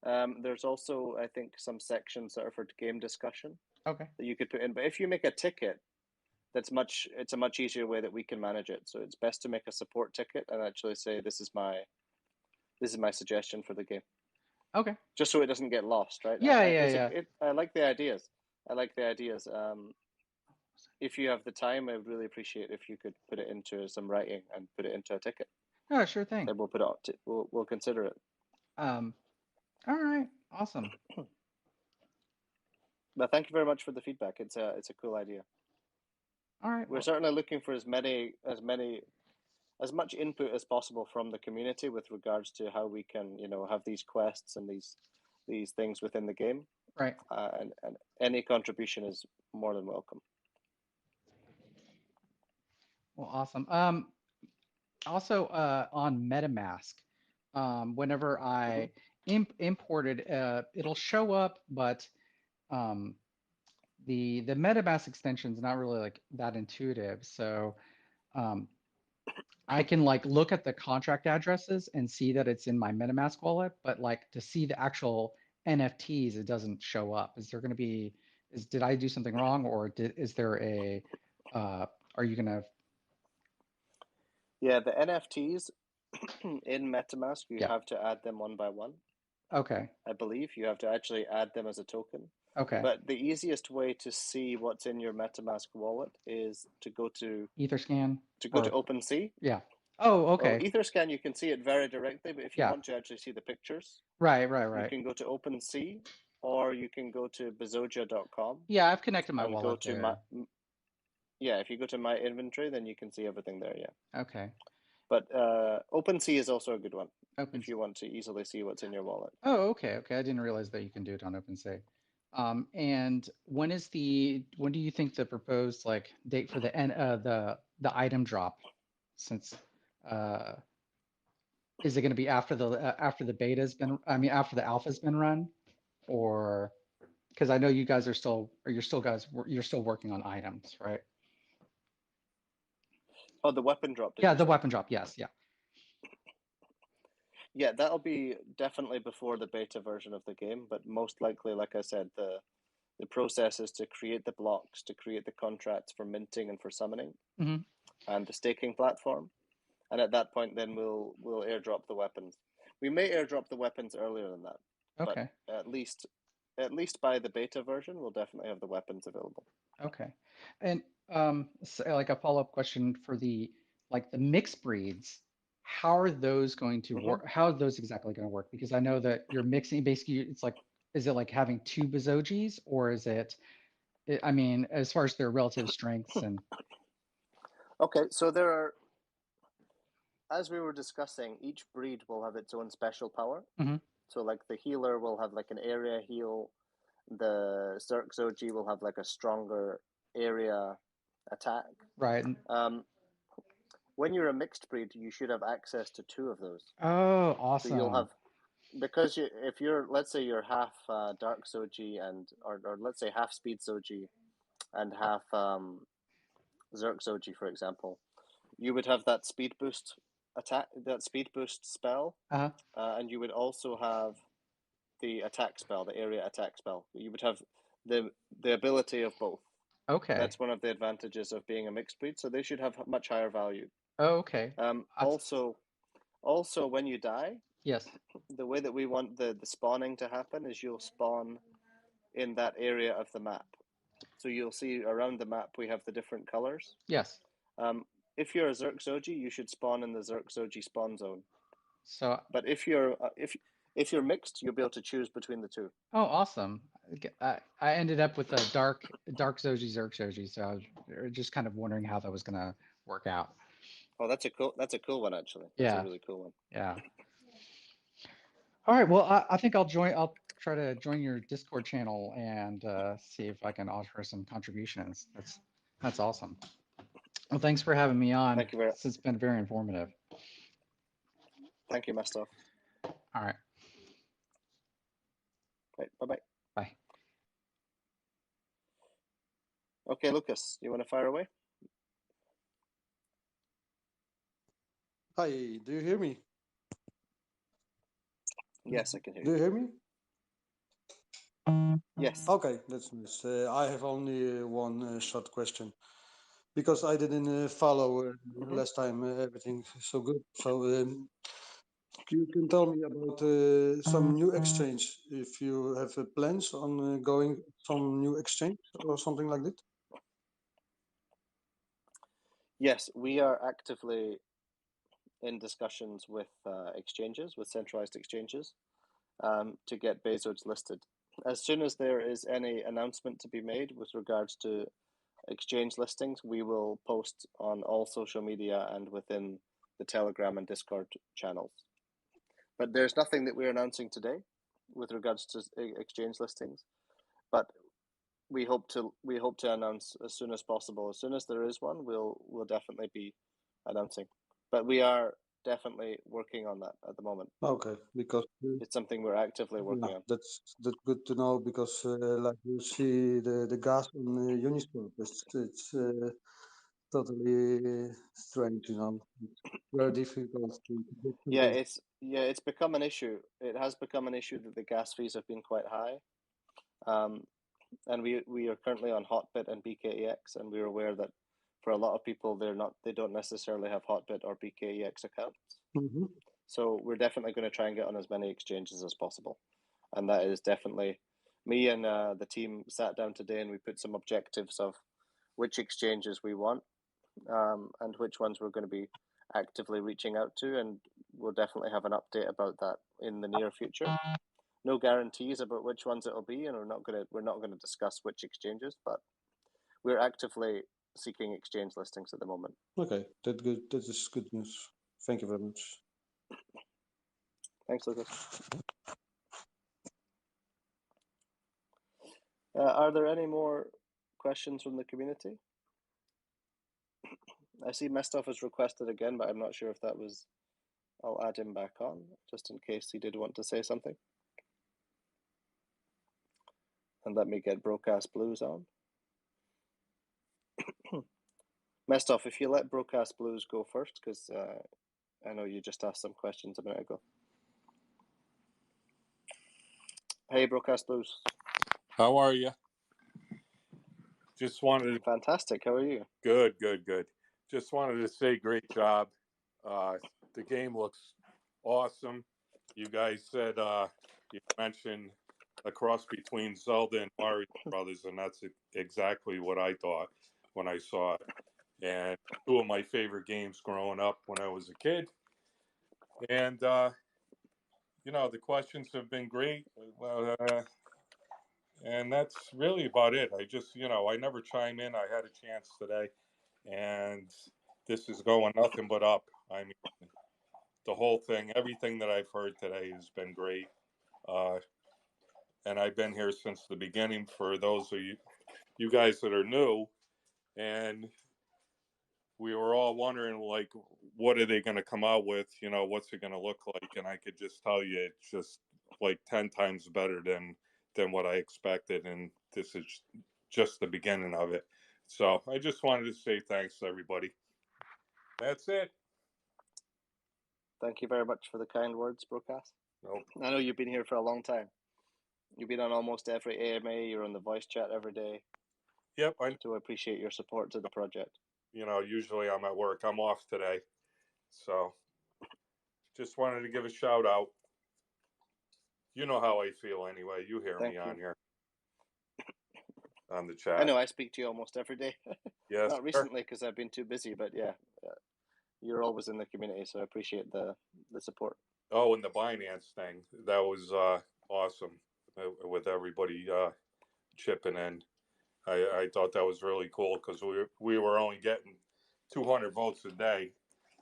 There's also, I think, some sections that are for game discussion. Okay. That you could put in. But if you make a ticket, it's a much easier way that we can manage it. So it's best to make a support ticket and actually say this is my suggestion for the game. Okay. Just so it doesn't get lost, right? Yeah. I like the ideas. If you have the time, I would really appreciate if you could put it into some writing and put it into a ticket. Oh, sure thing. Then we'll put it. We'll consider it. All right. Awesome. But thank you very much for the feedback. It's a cool idea. All right. We're certainly looking for as much input as possible from the community with regards to how we can, have these quests and these things within the game. Right. And any contribution is more than welcome. Well, awesome. Also, on MetaMask, whenever I imported, it'll show up, but the MetaMask extension is not really like that intuitive. So I can like look at the contract addresses and see that it's in my MetaMask wallet, but like to see the actual NFTs, it doesn't show up. Did I do something wrong, or is there a are you gonna? Yeah, the NFTs in MetaMask, you have to add them one by one. Okay. I believe you have to actually add them as a token. Okay. But the easiest way to see what's in your MetaMask wallet is to go to Etherscan. To go to OpenSea. Yeah. Oh, okay. Well, Etherscan, you can see it very directly, but if you want to actually see the pictures, right. You can go to OpenSea, or you can go to bezogia.com. Yeah, I've connected my wallet there. If you go to my inventory, then you can see everything there. Yeah. Okay. But OpenSea is also a good one if you want to easily see what's in your wallet. Oh, okay. I didn't realize that you can do it on OpenSea. And when do you think the proposed date for the item drop? Since is it going to be after the beta's been? I mean, after the alpha's been run, or because I know you guys you're still working on items, right? Oh, the weapon drop. Yeah, the weapon drop. Yes, yeah. Yeah, that'll be definitely before the beta version of the game, but most likely, like I said, the process is to create the blocks, to create the contracts for minting and for summoning, and the staking platform. And at that point, then we'll airdrop the weapons. We may airdrop the weapons earlier than that. Okay. But at least at least by the beta version, we'll definitely have the weapons available. Okay. And so like a follow-up question for the mixed breeds, how are those going to work? How are those exactly going to work? Because I know that you're mixing basically it's like, is it like having two Bezogis, or is it, I mean, as far as their relative strengths and Okay, so there are, as we were discussing, each breed will have its own special power. So like the healer will have like an area heal, the Zergzogi will have like a stronger area attack. right. When you're a mixed breed, you should have access to two of those. Oh, So awesome. you'll have, because if you're, let's say you're half Dark Zogi and or let's say half Speed Zogi and half Zerg Zogi, for example, you would have that speed boost attack, that speed boost spell, and you would also have the attack spell, the area attack spell. You would have the ability of both. Okay. That's one of the advantages of being a mixed breed. So they should have much higher value. Oh, okay. Also, when you die, yes, the way that we want the spawning to happen is you'll spawn in that area of the map. So you'll see around the map we have the different colors. yes. If you're a Zergzogi, you should spawn in the Zergzogi spawn zone. So, but if you're mixed, you'll be able to choose between the two. Oh, awesome. I ended up with a dark Zogi, Zerg Zogi, so I was just kind of wondering how that was going to work out. Oh, that's a cool one, actually. That's a really cool one. Yeah. All right. Well, I think I'll try to join your Discord channel and see if I can offer some contributions. That's awesome. Well, thanks for having me on. Thank you very. It's been very informative. Thank you, Mastov. All right. Right. Bye-bye. Bye. Okay, Lucas, you want to fire away? Hi, do you hear me? Yes, I can hear you. Do you hear me? Yes. Okay, that's nice. I have only one short question because I didn't follow last time everything so good. So you can tell me about some new exchange if you have plans on going some new exchange or something like that. Yes, we are actively in discussions with exchanges, with centralized exchanges, to get Bezoge listed. As soon as there is any announcement to be made with regards to exchange listings, we will post on all social media and within the Telegram and Discord channels. But there's nothing that we're announcing today with regards to exchange listings. But we hope to announce as soon as possible. As soon as there is one, we'll definitely be announcing. But we are definitely working on that at the moment. Okay, because it's something we're actively working on. That's good to know because like you see the gas on Uniswap, it's totally strange, you know. It's very difficult to get it's become an issue. It has become an issue that the gas fees have been quite high. And we are currently on Hotbit and BKEX, and we're aware that for a lot of people they don't necessarily have Hotbit or BKEX accounts. So we're definitely going to try and get on as many exchanges as possible. And that is definitely me and the team sat down today and we put some objectives of which exchanges we want, and which ones we're going to be actively reaching out to, and we'll definitely have an update about that in the near future. No guarantees about which ones it'll be, and we're not gonna discuss which exchanges, but we're actively seeking exchange listings at the moment. Okay, that's good. That is good news. Thank you very much. Thanks, Lucas. Are there any more questions from the community? I see Mestov has requested again, but I'm not sure if that was. I'll add him back on just in case he did want to say something. And let me get Broadcast Blues on. Mestov, if you let Broadcast Blues go first, because I know you just asked some questions a minute ago. Hey, Broadcast Blues. How are you? Just wanted to... Fantastic. How are you? Good, good, good. Just wanted to say great job. The game looks awesome. You guys said, you mentioned a cross between Zelda and Mario Brothers, and that's exactly what I thought when I saw it. And two of my favorite games growing up when I was a kid. And you know, the questions have been great. And that's really about it. I just, you know, I never chime in. I had a chance today, and this is going nothing but up. I mean, the whole thing, everything that I've heard today has been great. And I've been here since the beginning for those of you guys that are new. And we were all wondering, like, what are they going to come out with? You know, what's it going to look like? And I could just tell you, it's just like 10 times better than what I expected. And this is just the beginning of it. So I just wanted to say thanks to everybody. That's it. Thank you very much for the kind words, Broadcast. Nope. I know you've been here for a long time. You've been on almost every AMA. You're on the voice chat every day. Yep. I do appreciate your support to the project. You know, usually I'm at work. I'm off today. So just wanted to give a shout out. You know how I feel anyway. You hear me on here on the chat. I know I speak to you almost every day. Yes. Not recently because I've been too busy, but yeah, you're always in the community, so I appreciate the support. Oh, and the Binance thing, that was awesome with everybody chipping in. I thought that was really cool because we were only getting 200 votes a day.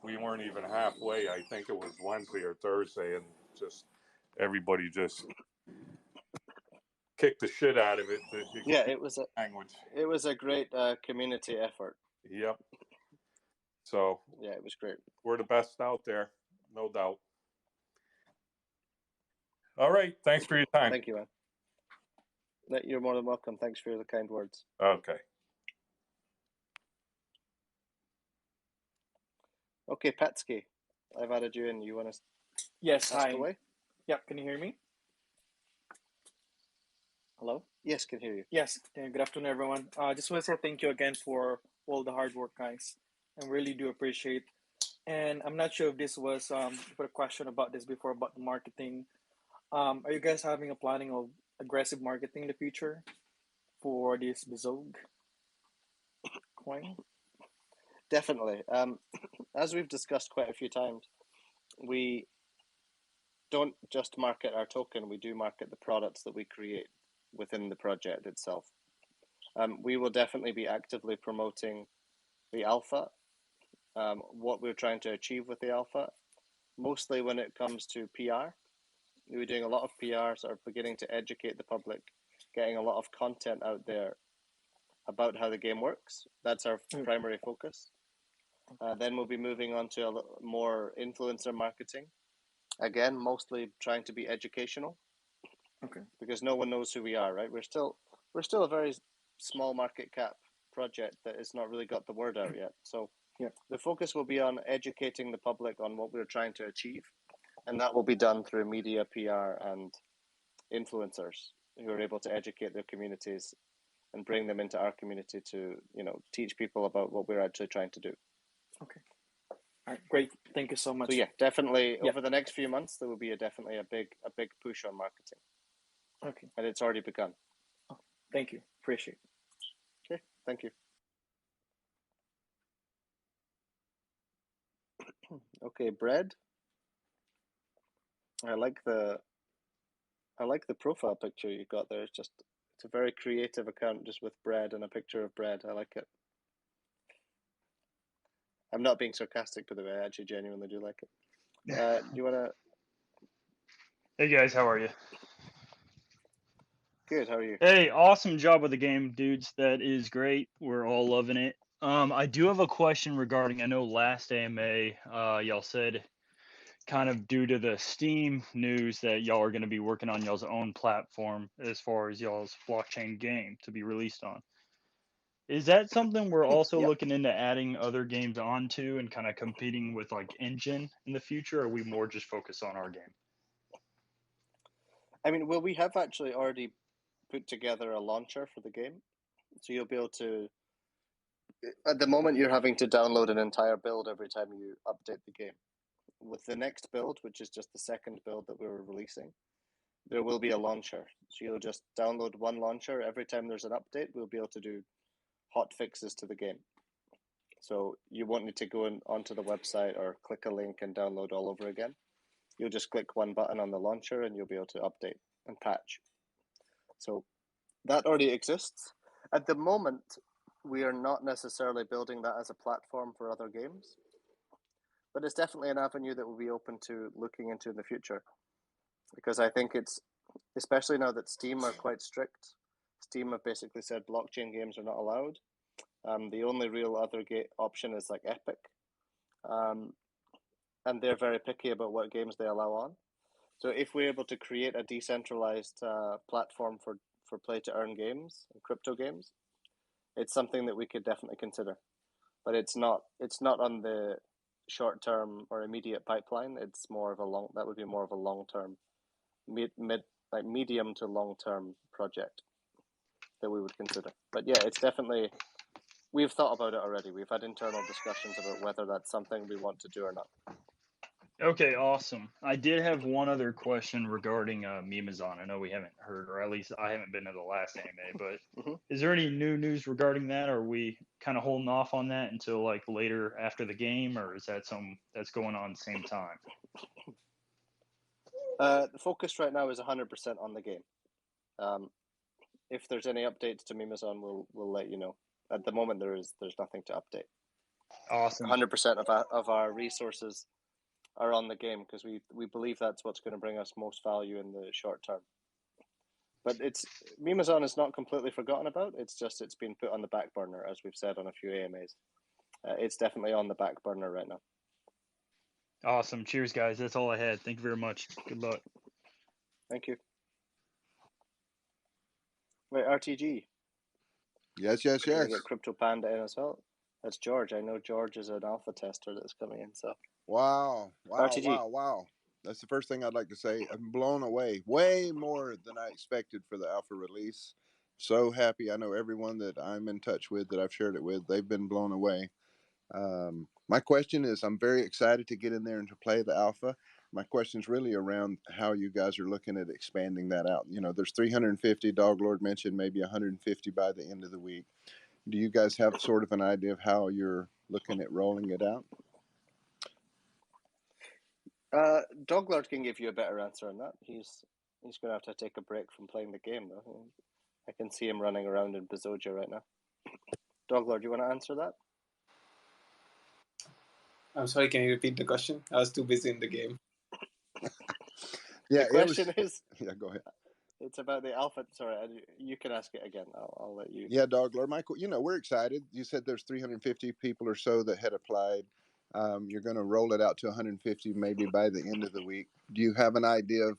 We weren't even halfway. I think it was Wednesday or Thursday, and just everybody just kicked the shit out of it. Yeah, it was a great community effort. Yep. So yeah, it was great. We're the best out there, no doubt. All right. Thanks for your time. Thank you, man. You're more than welcome. Thanks for the kind words. Okay. Okay, Patsky, I've added you in. You want to Yes, ask hi. away? Yep, can you hear me? Hello? Yes, can hear you. Yes, good afternoon, everyone. Just want to say thank you again for all the hard work, guys. I really do appreciate. And I'm not sure if this was put a question about this before about the marketing. Are you guys having a planning of aggressive marketing in the future for this Bezoge coin? Definitely. As we've discussed quite a few times, we don't just market our token, we do market the products that we create within the project itself. We will definitely be actively promoting the alpha, what we're trying to achieve with the alpha, mostly when it comes to PR. We're doing a lot of PR, sort of beginning to educate the public, getting a lot of content out there about how the game works. That's our primary focus. Then we'll be moving on to a little more influencer marketing. Again, mostly trying to be educational. Okay. Because no one knows who we are, right? We're still a very small market cap project that has not really got the word out yet. So the focus will be on educating the public on what we're trying to achieve, and that will be done through media, PR, and influencers who are able to educate their communities and bring them into our community to, teach people about what we're actually trying to do. Okay. All right, great. Thank you so much. So yeah, definitely over the next few months there will be definitely a big push on marketing. Okay. And it's already begun. Thank you. Appreciate it. Okay, thank you. Okay, Bread. I like the profile picture you got there. It's a very creative account just with bread and a picture of bread. I like it. I'm not being sarcastic, by the way. I actually genuinely do like it. Do you want to... Hey guys, how are you? Good, how are you? Hey, awesome job with the game, dudes. That is great. We're all loving it. I do have a question regarding, I know last AMA, y'all said kind of due to the Steam news that y'all are going to be working on y'all's own platform as far as y'all's blockchain game to be released on. Is that something we're also looking into adding other games onto and kind of competing with like Engine in the future, or are we more just focused on our game? I mean, well, we have actually already put together a launcher for the game. So you'll be able to, at the moment, you're having to download an entire build every time you update the game. With the next build, which is just the second build that we were releasing, there will be a launcher. So you'll just download one launcher. Every time there's an update, we'll be able to do hot fixes to the game. So you won't need to go onto the website or click a link and download all over again. You'll just click one button on the launcher and you'll be able to update and patch. So that already exists. At the moment, we are not necessarily building that as a platform for other games, but it's definitely an avenue that we'll be open to looking into in the future. Because I think it's, especially now that Steam are quite strict, Steam have basically said blockchain games are not allowed. The only real other option is like Epic. And they're very picky about what games they allow on. So if we're able to create a decentralized platform for play to earn games and crypto games, it's something that we could definitely consider. But it's not on the short term or immediate pipeline. It's more of a that would be more of a long term, medium to long term project that we would consider. But yeah, it's definitely, we've thought about it already. We've had internal discussions about whether that's something we want to do or not. Okay, awesome. I did have one other question regarding Mimazon. I know we haven't heard, or at least I haven't been to the last AMA, but is there any new news regarding that? Or are we kind of holding off on that until like later after the game, or is that something that's going on at the same time? The focus right now is 100% on the game. If there's any updates to Mimazon, we'll let you know. At the moment, there's nothing to update. Awesome. 100% of our resources are on the game because we believe that's what's going to bring us most value in the short term. But Mimazon is not completely forgotten about. It's just it's been put on the back burner, as we've said on a few AMAs. It's definitely on the back burner right now. Awesome. Cheers, guys. That's all I had. Thank you very much. Good luck. Thank you. Wait, RTG. Yes. Can I get Crypto Panda in as well? That's George. I know George is an alpha tester that's coming in. So Wow. RTG. That's the first thing I'd like to say. I'm blown away, way more than I expected for the alpha release. So happy. I know everyone that I'm in touch with, that I've shared it with, they've been blown away. My question is, I'm very excited to get in there and to play the alpha. My question is really around how you guys are looking at expanding that out. You know, there's 350, Dog Lord mentioned maybe 150 by the end of the week. Do you guys have sort of an idea of how you're looking at rolling it out? Doglord can give you a better answer on that. He's going to have to take a break from playing the game, though. I can see him running around in Bezogia right now. Doglord, you want to answer that? I'm sorry, can you repeat the question? I was too busy in the game. Yeah, the question is... Yeah, go ahead. It's about the alpha. Sorry, you can ask it again. I'll let you. Yeah, Doglord. Michael, we're excited. You said there's 350 people or so that had applied. You're going to roll it out to 150 maybe by the end of the week. Do you have an idea of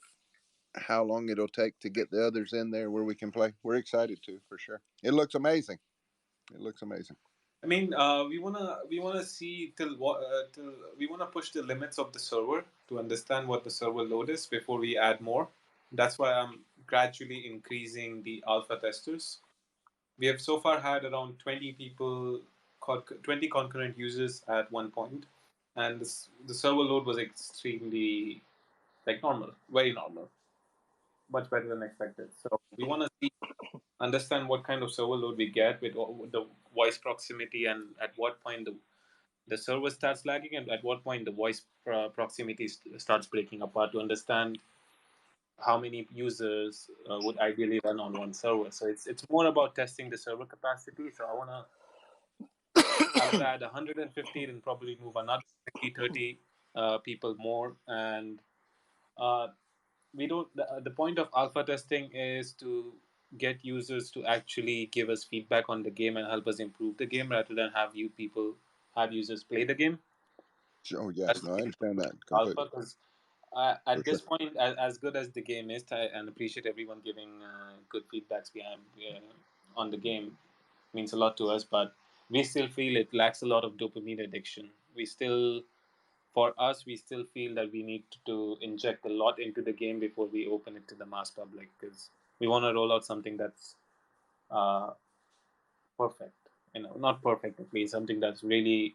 how long it'll take to get the others in there where we can play? We're excited to, for sure. It looks amazing. I mean, we wanna see till we wanna push the limits of the server to understand what the server load is before we add more. That's why I'm gradually increasing the alpha testers. We have so far had around 20 people, 20 concurrent users at one point, and the server load was extremely normal, very normal, much better than expected. So we want to understand what kind of server load we get with the voice proximity, and at what point the server starts lagging, and at what point the voice proximity starts breaking apart, to understand how many users would ideally run on one server. So it's more about testing the server capacity. So I want to add 150 and probably move another 20, 30 people more. And we don't. The point of alpha testing is to get users to actually give us feedback on the game and help us improve the game, rather than have users play the game. Oh yes, I understand that completely. Alpha, because at this point, as good as the game is, and appreciate everyone giving good feedbacks on the game, means a lot to us. But we still feel it lacks a lot of dopamine addiction. For us, we still feel that we need to inject a lot into the game before we open it to the mass public, because we want to roll out something that's perfect. Not perfect at least, something that's really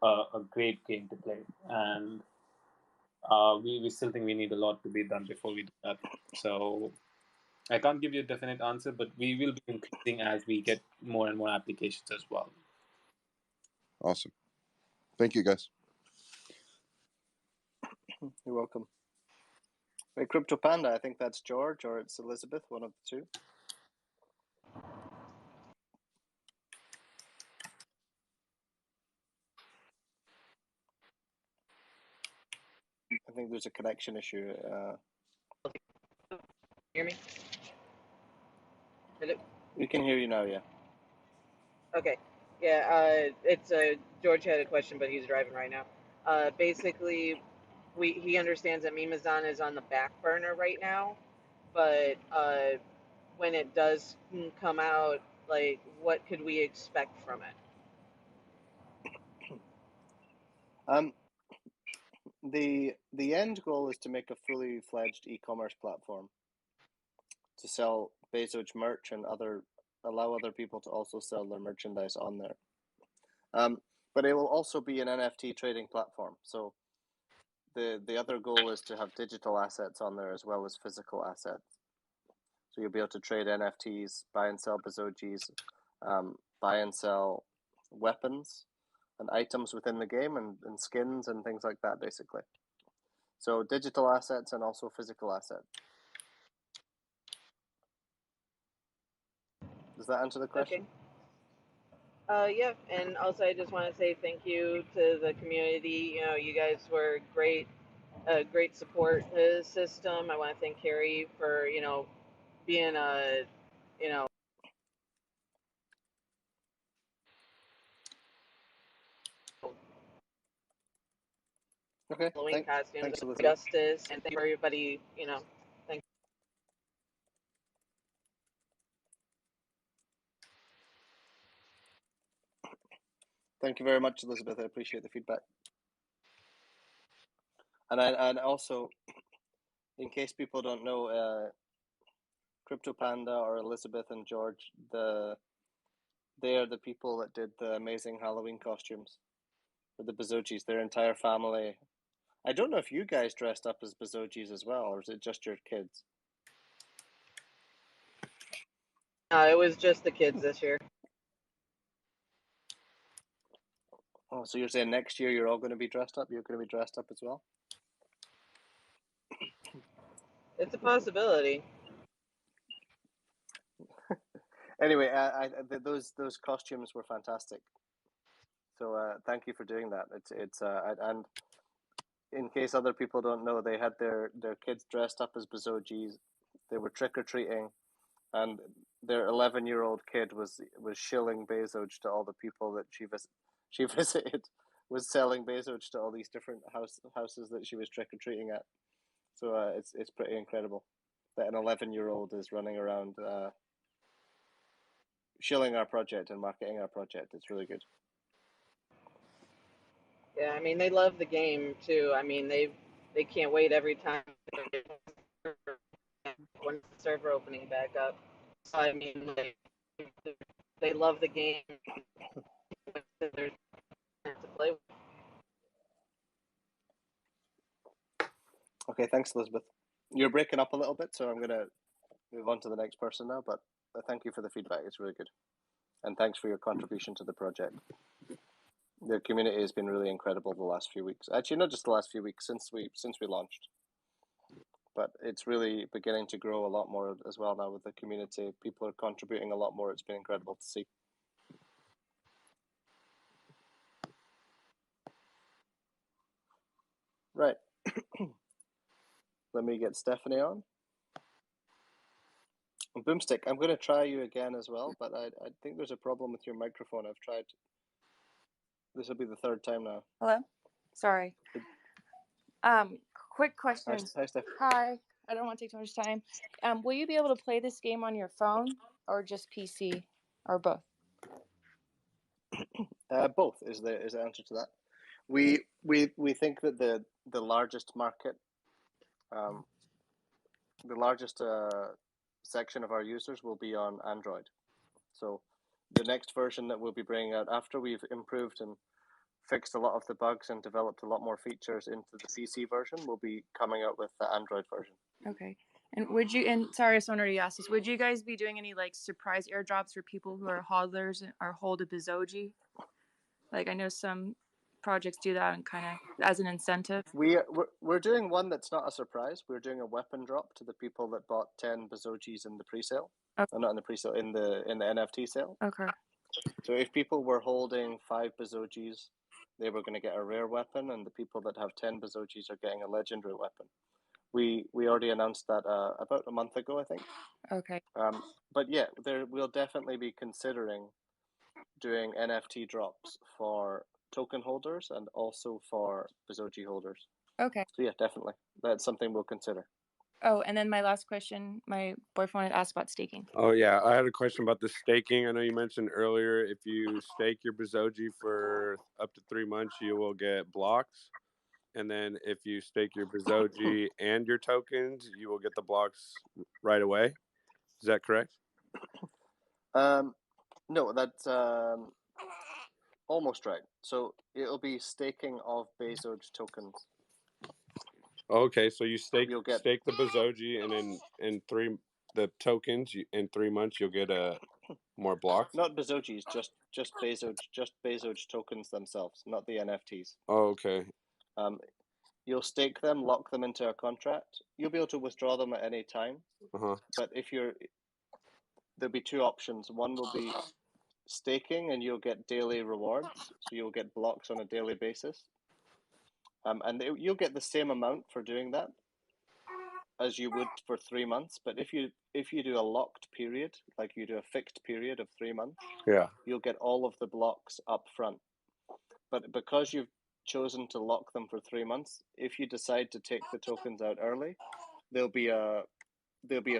a great game to play. And we still think we need a lot to be done before we do that. So I can't give you a definite answer, but we will be increasing as we get more and more applications as well. Awesome. Thank you, guys. You're welcome. Wait, Crypto Panda, I think that's George or it's Elizabeth, one of the two. I think there's a connection issue. Hear me? Hello? We can hear you now, yeah. Okay. Yeah, it's George had a question, but he's driving right now. Basically, he understands that Mimazon is on the back burner right now, but when it does come out, like, what could we expect from it? The end goal is to make a fully fledged e-commerce platform to sell Bezoge merch and allow other people to also sell their merchandise on there. But it will also be an NFT trading platform. So the other goal is to have digital assets on there as well as physical assets. So you'll be able to trade NFTs, buy and sell Bezoges, buy and sell weapons and items within the game and skins and things like that, basically. So digital assets and also physical assets. Does that answer the question? Okay. Yeah, and also I just want to say thank you to the community. You know, you guys were great, great support system. I want to thank Carrie for, you know, being a, you know, okay. Halloween costumes, Thanks, Elizabeth. justice, and thank you for everybody. You know, thank. Thank you very much, Elizabeth. I appreciate the feedback. And also, in case people don't know, Crypto Panda or Elizabeth and George, they are the people that did the amazing Halloween costumes for the Bezoges. Their entire family. I don't know if you guys dressed up as Bezoges as well, or is it just your kids? It was just the kids this year. Oh, so you're saying next year you're all going to be dressed up? You're going to be dressed up as well? It's a possibility. Anyway, those costumes were fantastic. So thank you for doing that. And in case other people don't know, they had their kids dressed up as Bezoges. They were trick or treating, and their 11-year-old kid was shilling Bezoge to all the people that she visited. Was selling Bezoge to all these different houses that she was trick or treating at. So it's pretty incredible that an 11-year-old is running around shilling our project and marketing our project. It's really good. Yeah, I mean they love the game too. I mean they can't wait every time when the server opening back up. So, I mean they love the game. There's to play with. Okay, thanks, Elizabeth. You're breaking up a little bit, so I'm going to move on to the next person now, but thank you for the feedback. It's really good. And thanks for your contribution to the project. The community has been really incredible the last few weeks. Actually, not just the last few weeks, since we launched. But it's really beginning to grow a lot more as well now with the community. People are contributing a lot more. It's been incredible to see. Right. Let me get Stephanie on. Boomstick, I'm going to try you again as well, but I think there's a problem with your microphone. I've tried. This will be the third time now. Hello? Sorry. Quick question. Hi, Steph. Hi. I don't want to take too much time. Will you be able to play this game on your phone or just PC or both? Both is the answer to that. We think that the largest market, the largest section of our users will be on Android. So the next version that we'll be bringing out after we've improved and fixed a lot of the bugs and developed a lot more features into the PC version, we'll be coming out with the Android version. Okay. And would you, and sorry if someone already asked this, would you guys be doing any like surprise airdrops for people who are hodlers or hold a Bezoge? Like I know some projects do that and kind of as an incentive. We're doing one that's not a surprise. We're doing a weapon drop to the people that bought 10 Bezoges in the pre-sale. Okay. Not in the pre-sale, in the NFT sale. Okay. So if people were holding 5 Bezoges, they were going to get a rare weapon, and the people that have 10 Bezoges are getting a legendary weapon. We already announced that about a month ago, I think. Okay. But yeah, we'll definitely be considering doing NFT drops for token holders and also for Bezoge holders. Okay. So yeah, definitely. That's something we'll consider. Oh, and then my last question, my boyfriend had asked about staking. Oh yeah, I had a question about the staking. I know you mentioned earlier if you stake your Bezoge for up to 3 months, you will get blocks. And then if you stake your Bezoge and your tokens, you will get the blocks right away. Is that correct? No, that's almost right. So it'll be staking of Bezoge tokens. Okay, so you stake You'll get the Bezoge, and then in the tokens in 3 months you'll get more blocks. not Bezoges, just Bezoge tokens themselves, not the NFTs. Oh, okay. You'll stake them, lock them into a contract. You'll be able to withdraw them at any time. But there'll be 2 options. One will be staking, and you'll get daily rewards. So you'll get blocks on a daily basis. And you'll get the same amount for doing that as you would for 3 months. But if you do a locked period, like you do a fixed period of 3 months, you'll get all of the blocks up front. But because you've chosen to lock them for 3 months, if you decide to take the tokens out early, there'll be a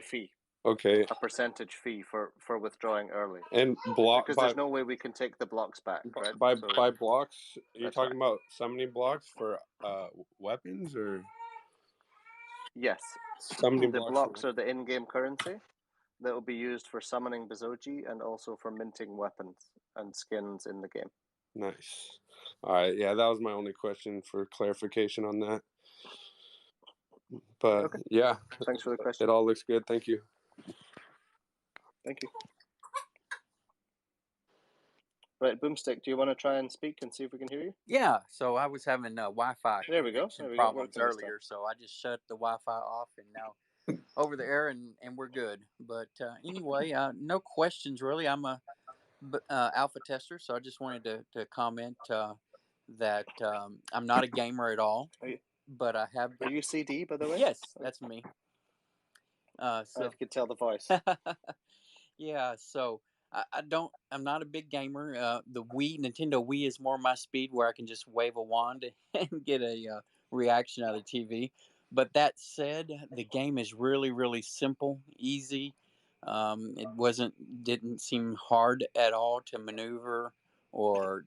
fee. Okay. A percentage fee for withdrawing early. And because there's no way we can take the blocks back, right? By blocks, you're talking right. about summoning blocks for weapons, or Yes. summoning The blocks blocks are the in-game currency that will be used for summoning Bezoge and also for minting weapons and skins in the game. Nice. All right, yeah, that was my only question for clarification on that. But Okay. yeah, Thanks for the question. It all looks good. Thank you. Thank you. Right, Boomstick, do you want to try and speak and see if we can hear you? Yeah, so I was having Wi-Fi There we go. connection There we go. problems Working this time. earlier, so I just shut the Wi-Fi off and now over the air, and we're good. But anyway, no questions really. I'm a alpha tester, so I just wanted to comment that I'm not a gamer at all, but I have. Are you CD, by the way? Yes, that's me. So if you could tell the voice. Yeah, so I'm not a big gamer. The Nintendo Wii is more my speed, where I can just wave a wand and get a reaction out of the TV. But that said, the game is really, really simple, easy. It didn't seem hard at all to maneuver or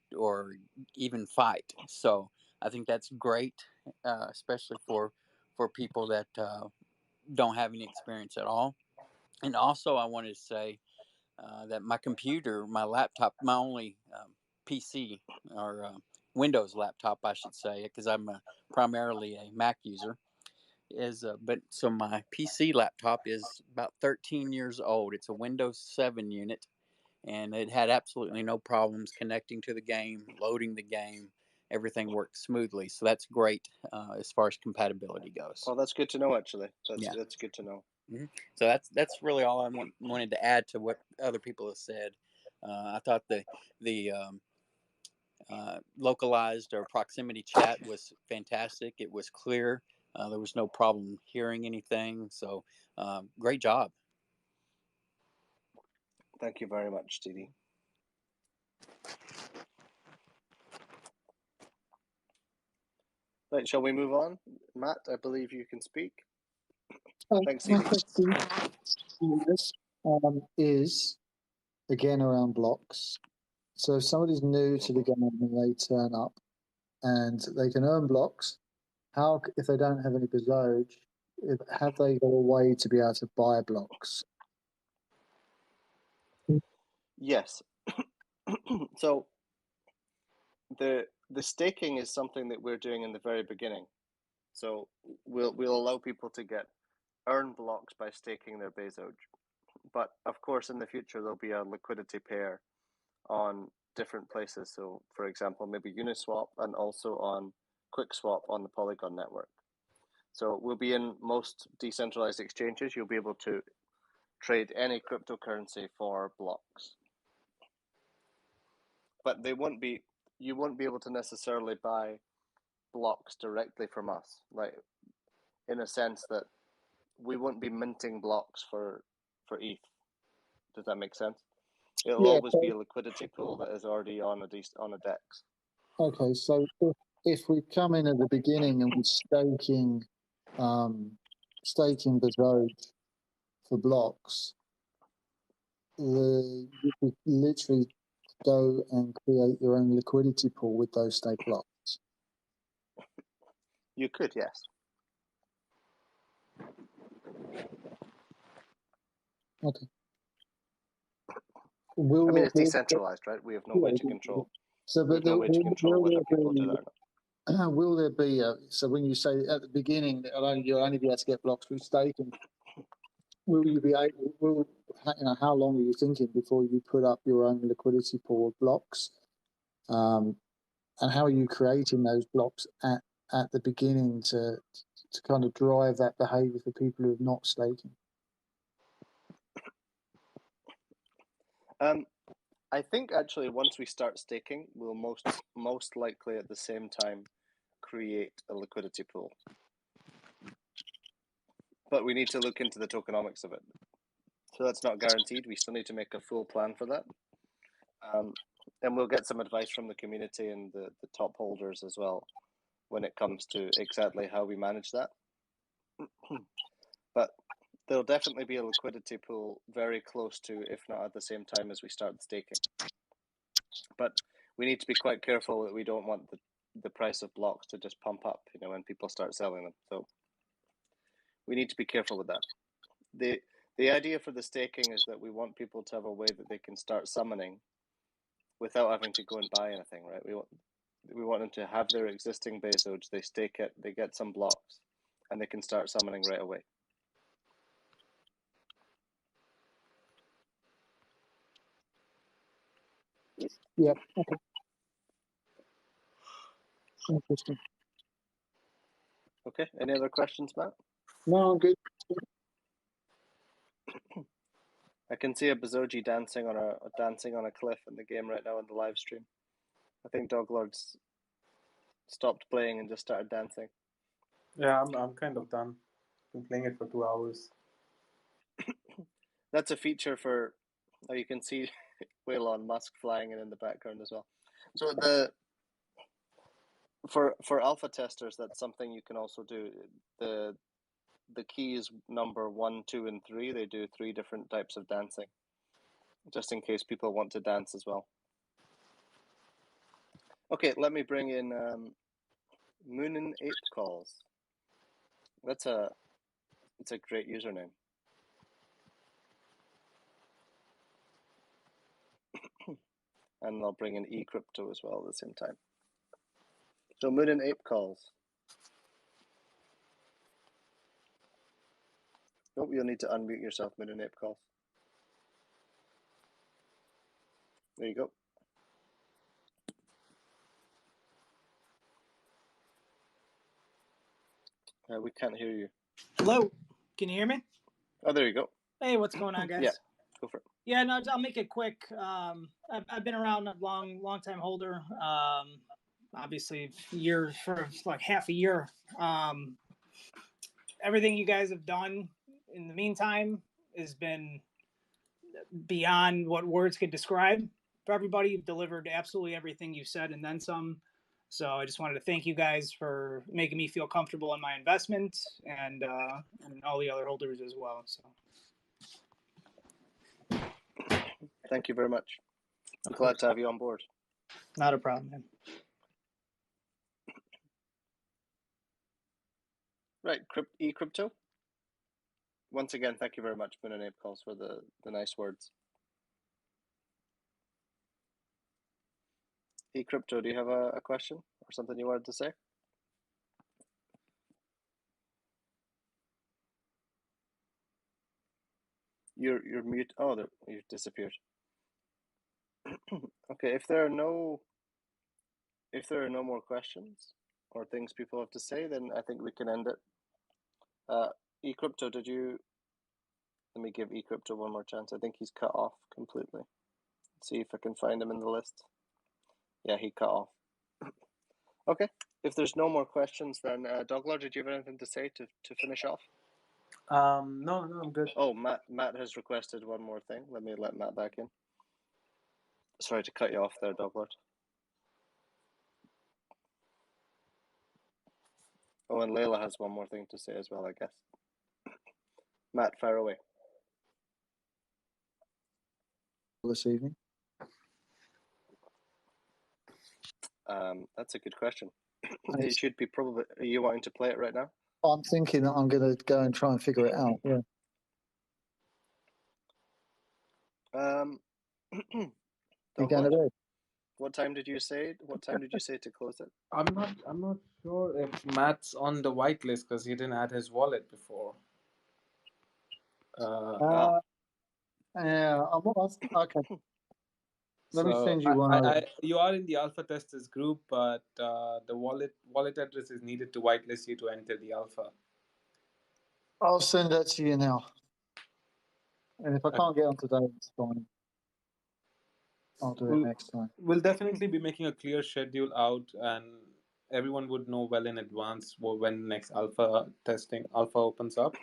even fight. So I think that's great, especially for people that don't have any experience at all. And also, I wanted to say that my computer, my laptop, my only PC or Windows laptop, I should say, because I'm primarily a Mac user, so my PC laptop is about 13 years old. It's a Windows 7 unit, and it had absolutely no problems connecting to the game, loading the game. Everything worked smoothly, so that's great as far as compatibility goes. Oh, that's good to know. Actually, that's good to know. Mm-hmm. So that's really all I wanted to add to what other people have said. I thought the localized or proximity chat was fantastic. It was clear. There was no problem hearing anything. So great job. Thank you very much, TD. Right, shall we move on? Matt, I believe you can speak. Thanks, My CD. question is, again, around blocks. So if somebody's new to the game and they turn up and they can earn blocks, if they don't have any Bezoge, have they got a way to be able to buy blocks? Yes. So the the staking is something that we're doing in the very beginning. So we'll allow people to earn blocks by staking their Bezoge. But of course, in the future, there'll be a liquidity pair on different places. So, for example, maybe Uniswap and also on QuickSwap on the Polygon network. So we'll be in most decentralized exchanges. You'll be able to trade any cryptocurrency for blocks. But you won't be able to necessarily buy blocks directly from us, like in a sense that we won't be minting blocks for ETH. Does that make sense? It'll Yeah. always be a liquidity pool that is already on a DEX. Okay, so if we come in at the beginning and we're staking Bezoge for blocks, you could literally go and create your own liquidity pool with those stake blocks. You could, yes. Okay. I mean, it's decentralized, right? We have no way to control. So, we have no way to control whether people do that or not. Will there be so when you say at the beginning that you'll only be able to get blocks through staking, will you be able? How long are you thinking before you put up your own liquidity pool of blocks? And how are you creating those blocks at the beginning to kind of drive that behavior for people who are not staking? I think actually once we start staking, we'll most likely at the same time create a liquidity pool. But we need to look into the tokenomics of it. So that's not guaranteed. We still need to make a full plan for that. And we'll get some advice from the community and the top holders as well when it comes to exactly how we manage that. But there'll definitely be a liquidity pool very close to, if not at the same time as we start staking. But we need to be quite careful that we don't want the price of blocks to just pump up, when people start selling them. So we need to be careful with that. The idea for the staking is that we want people to have a way that they can start summoning without having to go and buy anything, right? We want them to have their existing Bezoge, they stake it, they get some blocks, and they can start summoning right away. Yeah. Okay. Interesting. Okay. Any other questions, Matt? No, I'm good. I can see a Bezoge dancing on a cliff in the game right now in the live stream. I think Doglord's stopped playing and just started dancing. Yeah, I'm kind of done. Been playing it for 2 hours. That's a feature for. Oh, you can see Elon Musk flying in the background as well. So for alpha testers, that's something you can also do. The key is number 1, 2, and 3. They do 3 different types of dancing, just in case people want to dance as well. Okay, let me bring in Moon and Ape Calls. It's a great username. And I'll bring in eCrypto as well at the same time. So Moon and Ape Calls. Oh, you'll need to unmute yourself, Moon and Ape Calls. There you go. We can't hear you. Hello, can you hear me? Oh, there you go. Hey, what's going on, guys? Yeah, go for it. Yeah, no, I'll make it quick. I've been around a long time holder. Obviously, years for like half a year. Everything you guys have done in the meantime has been beyond what words could describe. For everybody, you've delivered absolutely everything you said and then some. So I just wanted to thank you guys for making me feel comfortable in my investment and all the other holders as well. So. Thank you very much. I'm glad to have you on board. Not a problem, man. Right, eCrypto. Once again, thank you very much, Moon and Ape Calls, for the nice words. eCrypto, do you have a question or something you wanted to say? You're mute. Oh, you disappeared. Okay, if there are no more questions or things people have to say, then I think we can end it. eCrypto, let me give eCrypto one more chance. I think he's cut off completely. Let's see if I can find him in the list. Yeah, he cut off. Okay, if there's no more questions, then Doglord, did you have anything to say to finish off? No, I'm good. Oh, Matt has requested one more thing. Let me let Matt back in. Sorry to cut you off there, Doglord. Oh, and Layla has one more thing to say as well, I guess. Matt, fire away. This evening. That's a good question. It should be probably. Are you wanting to play it right now? I'm thinking that I'm going to go and try and figure it out. Yeah. You going to bed? What time did you say? What time did you say to close it? I'm not sure if Matt's on the whitelist because he didn't add his wallet before. Yeah, I'm okay. Let me send you one. You are in the alpha testers group, but the wallet address is needed to whitelist you to enter the alpha. I'll send that to you now. And if I can't get on today, it's fine. I'll do it next time. We'll definitely be making a clear schedule out, and everyone would know well in advance when next alpha opens up.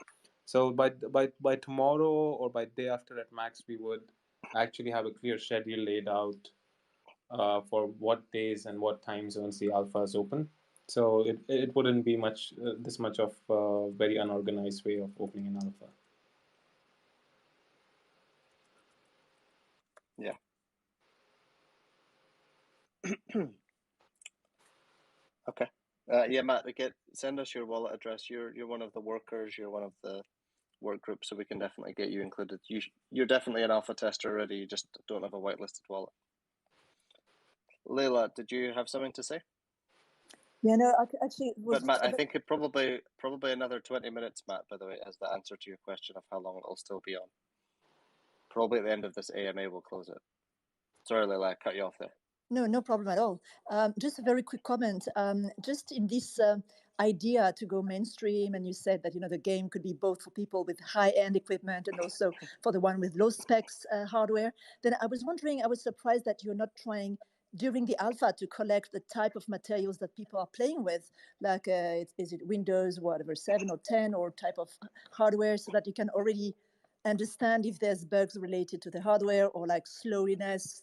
So by tomorrow or by day after at max, we would actually have a clear schedule laid out for what days and what time zones the alpha is open. So it wouldn't be this much of a very unorganized way of opening an alpha. Yeah. Okay. Yeah, Matt, send us your wallet address. You're one of the workers. You're one of the work group, so we can definitely get you included. You're definitely an alpha tester already. You just don't have a whitelisted wallet. Layla, did you have something to say? Yeah, no, actually, But Matt, I think it probably another 20 minutes, Matt, by the way, as the answer to your question of how long it'll still be on. Probably at the end of this AMA, we'll close it. Sorry, Layla, I cut you off there. No problem at all. Just a very quick comment. Just in this idea to go mainstream, and you said that the game could be both for people with high-end equipment and also for the one with low specs hardware. Then I was wondering, I was surprised that you're not trying during the alpha to collect the type of materials that people are playing with, like is it Windows, whatever, 7 or 10, or type of hardware, so that you can already understand if there's bugs related to the hardware or like slowiness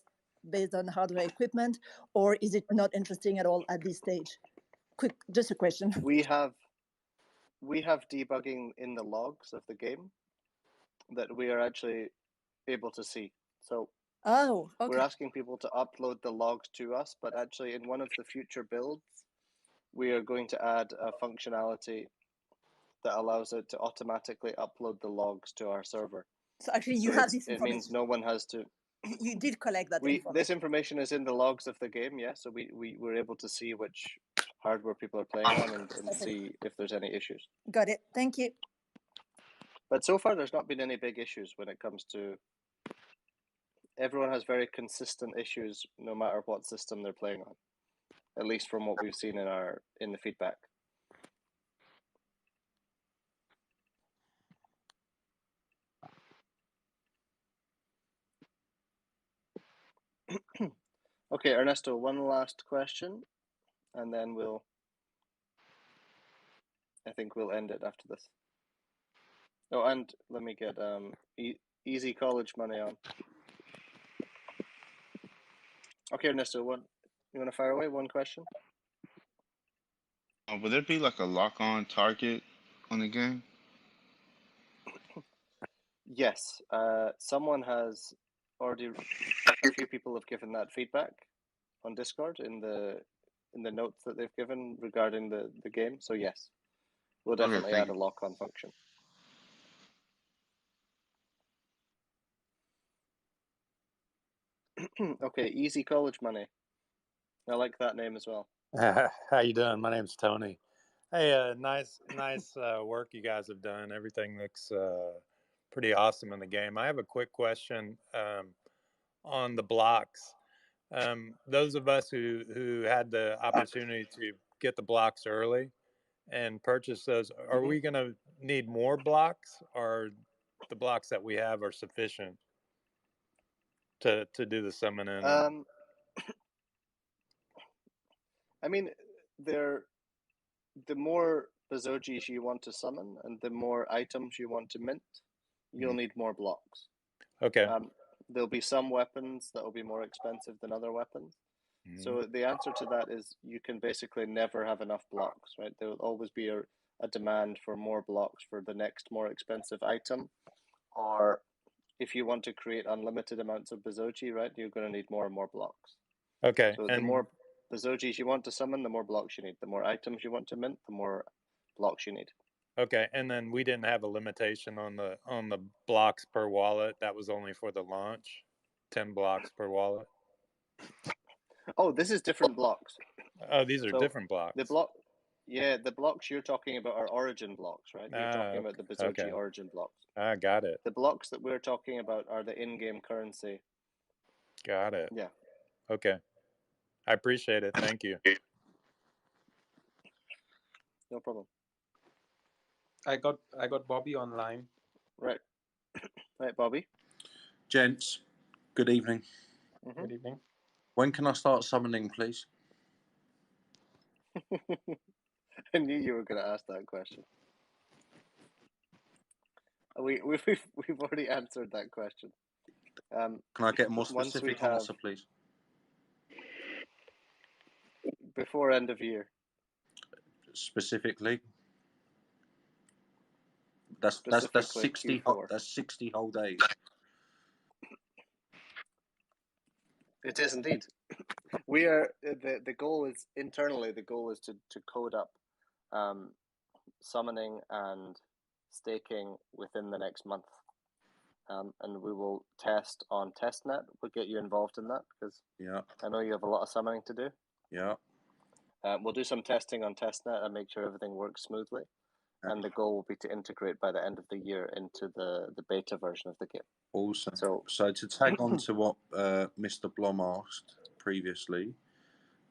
based on hardware equipment, or is it not interesting at all at this stage? Just a question. We have debugging in the logs of the game that we are actually able to see. So okay. We're asking people to upload the logs to us, but actually in one of the future builds, we are going to add a functionality that allows it to automatically upload the logs to our server. So actually you have this information. It means no one has to... You did collect that information. This information is in the logs of the game, yeah, so we were able to see which hardware people are playing on and see if there's any issues. Got it. Thank you. But so far, there's not been any big issues when it comes to... Everyone has very consistent issues no matter what system they're playing on, at least from what we've seen in the feedback. Okay, Ernesto, one last question, and then I think we'll end it after this. Oh, and let me get easy college money on. Okay, Ernesto, you want to fire away one question? Will there be like a lock-on target on the game? Yes, someone has already. A few people have given that feedback on Discord in the notes that they've given regarding the game. So yes, we'll definitely add a lock-on function. Okay, easy college money. I like that name as well. How you doing? My name's Tony. Hey, nice work you guys have done. Everything looks pretty awesome in the game. I have a quick question on the blocks. Those of us who had the opportunity to get the blocks early and purchase those, are we going to need more blocks, or the blocks that we have are sufficient to do the summoning? I mean, the more Bezogis you want to summon and the more items you want to mint, you'll need more blocks. Okay. There'll be some weapons that will be more expensive than other weapons. So the answer to that is you can basically never have enough blocks, right? There will always be a demand for more blocks for the next more expensive item. Or if you want to create unlimited amounts of Bezogi, right, you're going to need more and more blocks. Okay. So the more Bezogis you want to summon, the more blocks you need. The more items you want to mint, the more blocks you need. Okay, and then we didn't have a limitation on the blocks per wallet. That was only for the launch, 10 blocks per wallet. Oh, this is different blocks. Oh, these are different blocks. The blocks you're talking about are origin blocks, right? You're talking about the Bezogi origin blocks. Got it. The blocks that we're talking about are the in-game currency. Got it. Yeah. Okay. I appreciate it. Thank you. No problem. I got Bobby online. Right. Right, Bobby. Gents, good evening. Good evening. When can I start summoning, please? I knew you were going to ask that question. We've already answered that question. Can I get a more specific answer, please? Before end of year. Specifically. That's 60 that's 60 whole days. It is indeed. We are the goal is internally. The goal is to code up summoning and staking within the next month, and we will test on testnet. We'll get you involved in that because I know you have a lot of summoning to do. Yeah. We'll do some testing on testnet and make sure everything works smoothly. And the goal will be to integrate by the end of the year into the beta version of the game. Awesome. So to tag on to what Mr. Blom asked previously,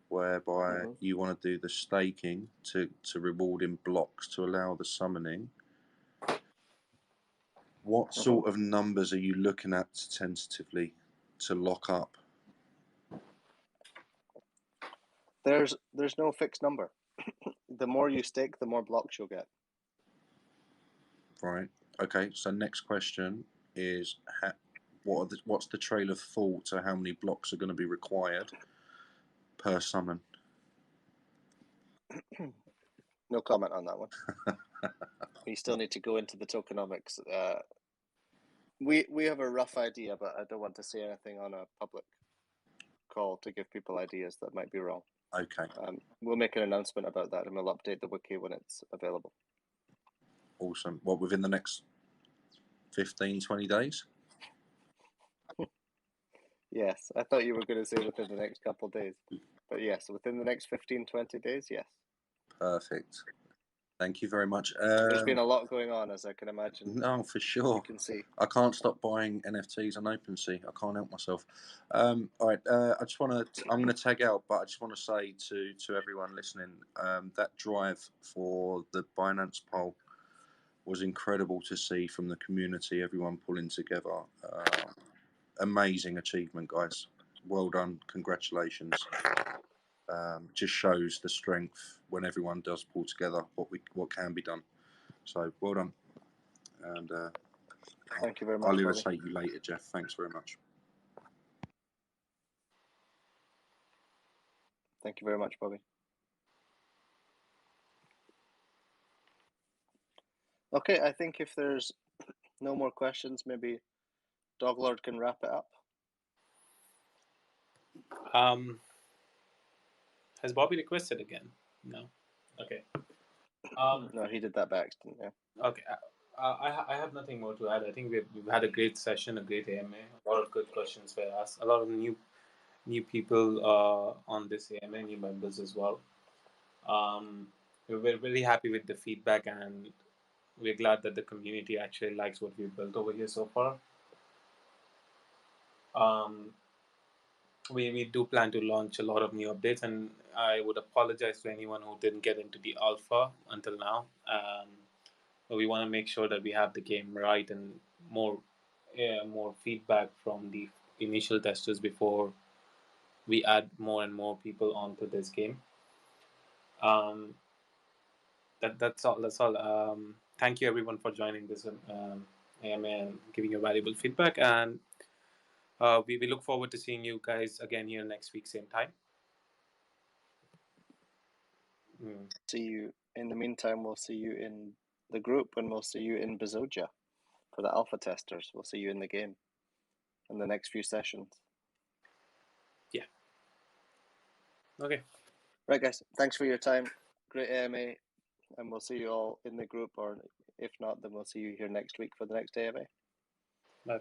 whereby you want to do the staking to reward in blocks to allow the summoning, what sort of numbers are you looking at tentatively to lock up? There's no fixed number. The more you stake, the more blocks you'll get. Right. Okay. So next question is, what's the trail of thought to how many blocks are going to be required per summon? No comment on that one. We still need to go into the tokenomics. We have a rough idea, but I don't want to say anything on a public call to give people ideas that might be wrong. Okay. We'll make an announcement about that, and we'll update the wiki when it's available. Awesome. What, within the next 15, 20 days? Yes, I thought you were going to say within the next couple of days. But yes, within the next 15, 20 days, yes. Perfect. Thank you very much. There's been a lot going on, as I can imagine. No, for sure. You can see. I can't stop buying NFTs on Opensea. I can't help myself. All right. I just want to. I'm going to tag out, but I just want to say to everyone listening, that drive for the Binance poll was incredible to see from the community. Everyone pulling together. Amazing achievement, guys. Well done. Congratulations. Just shows the strength when everyone does pull together what can be done. So well done. And thank you very much. I'll irritate you later, Jeff. Thanks very much. Thank you very much, Bobby. Okay, I think if there's no more questions, maybe Doglord can wrap it up. Has Bobby requested again? No. Okay. No, he did that by accident. Yeah. Okay. I have nothing more to add. I think we've had a great session, a great AMA. A lot of good questions were asked. A lot of new new people on this AMA, new members as well. We're very happy with the feedback, and we're glad that the community actually likes what we've built over here so far. We do plan to launch a lot of new updates, and I would apologize to anyone who didn't get into the alpha until now. But we want to make sure that we have the game right and more feedback from the initial testers before we add more and more people onto this game. That's all. Thank you everyone for joining this AMA and giving your valuable feedback, and we look forward to seeing you guys again here next week, same time. See you. In the meantime, we'll see you in the group, and we'll see you in Bezogia for the alpha testers. We'll see you in the game in the next few sessions. Yeah. Okay. Right, guys. Thanks for your time. Great AMA, and we'll see you all in the group, or if not, then we'll see you here next week for the next AMA. Bye.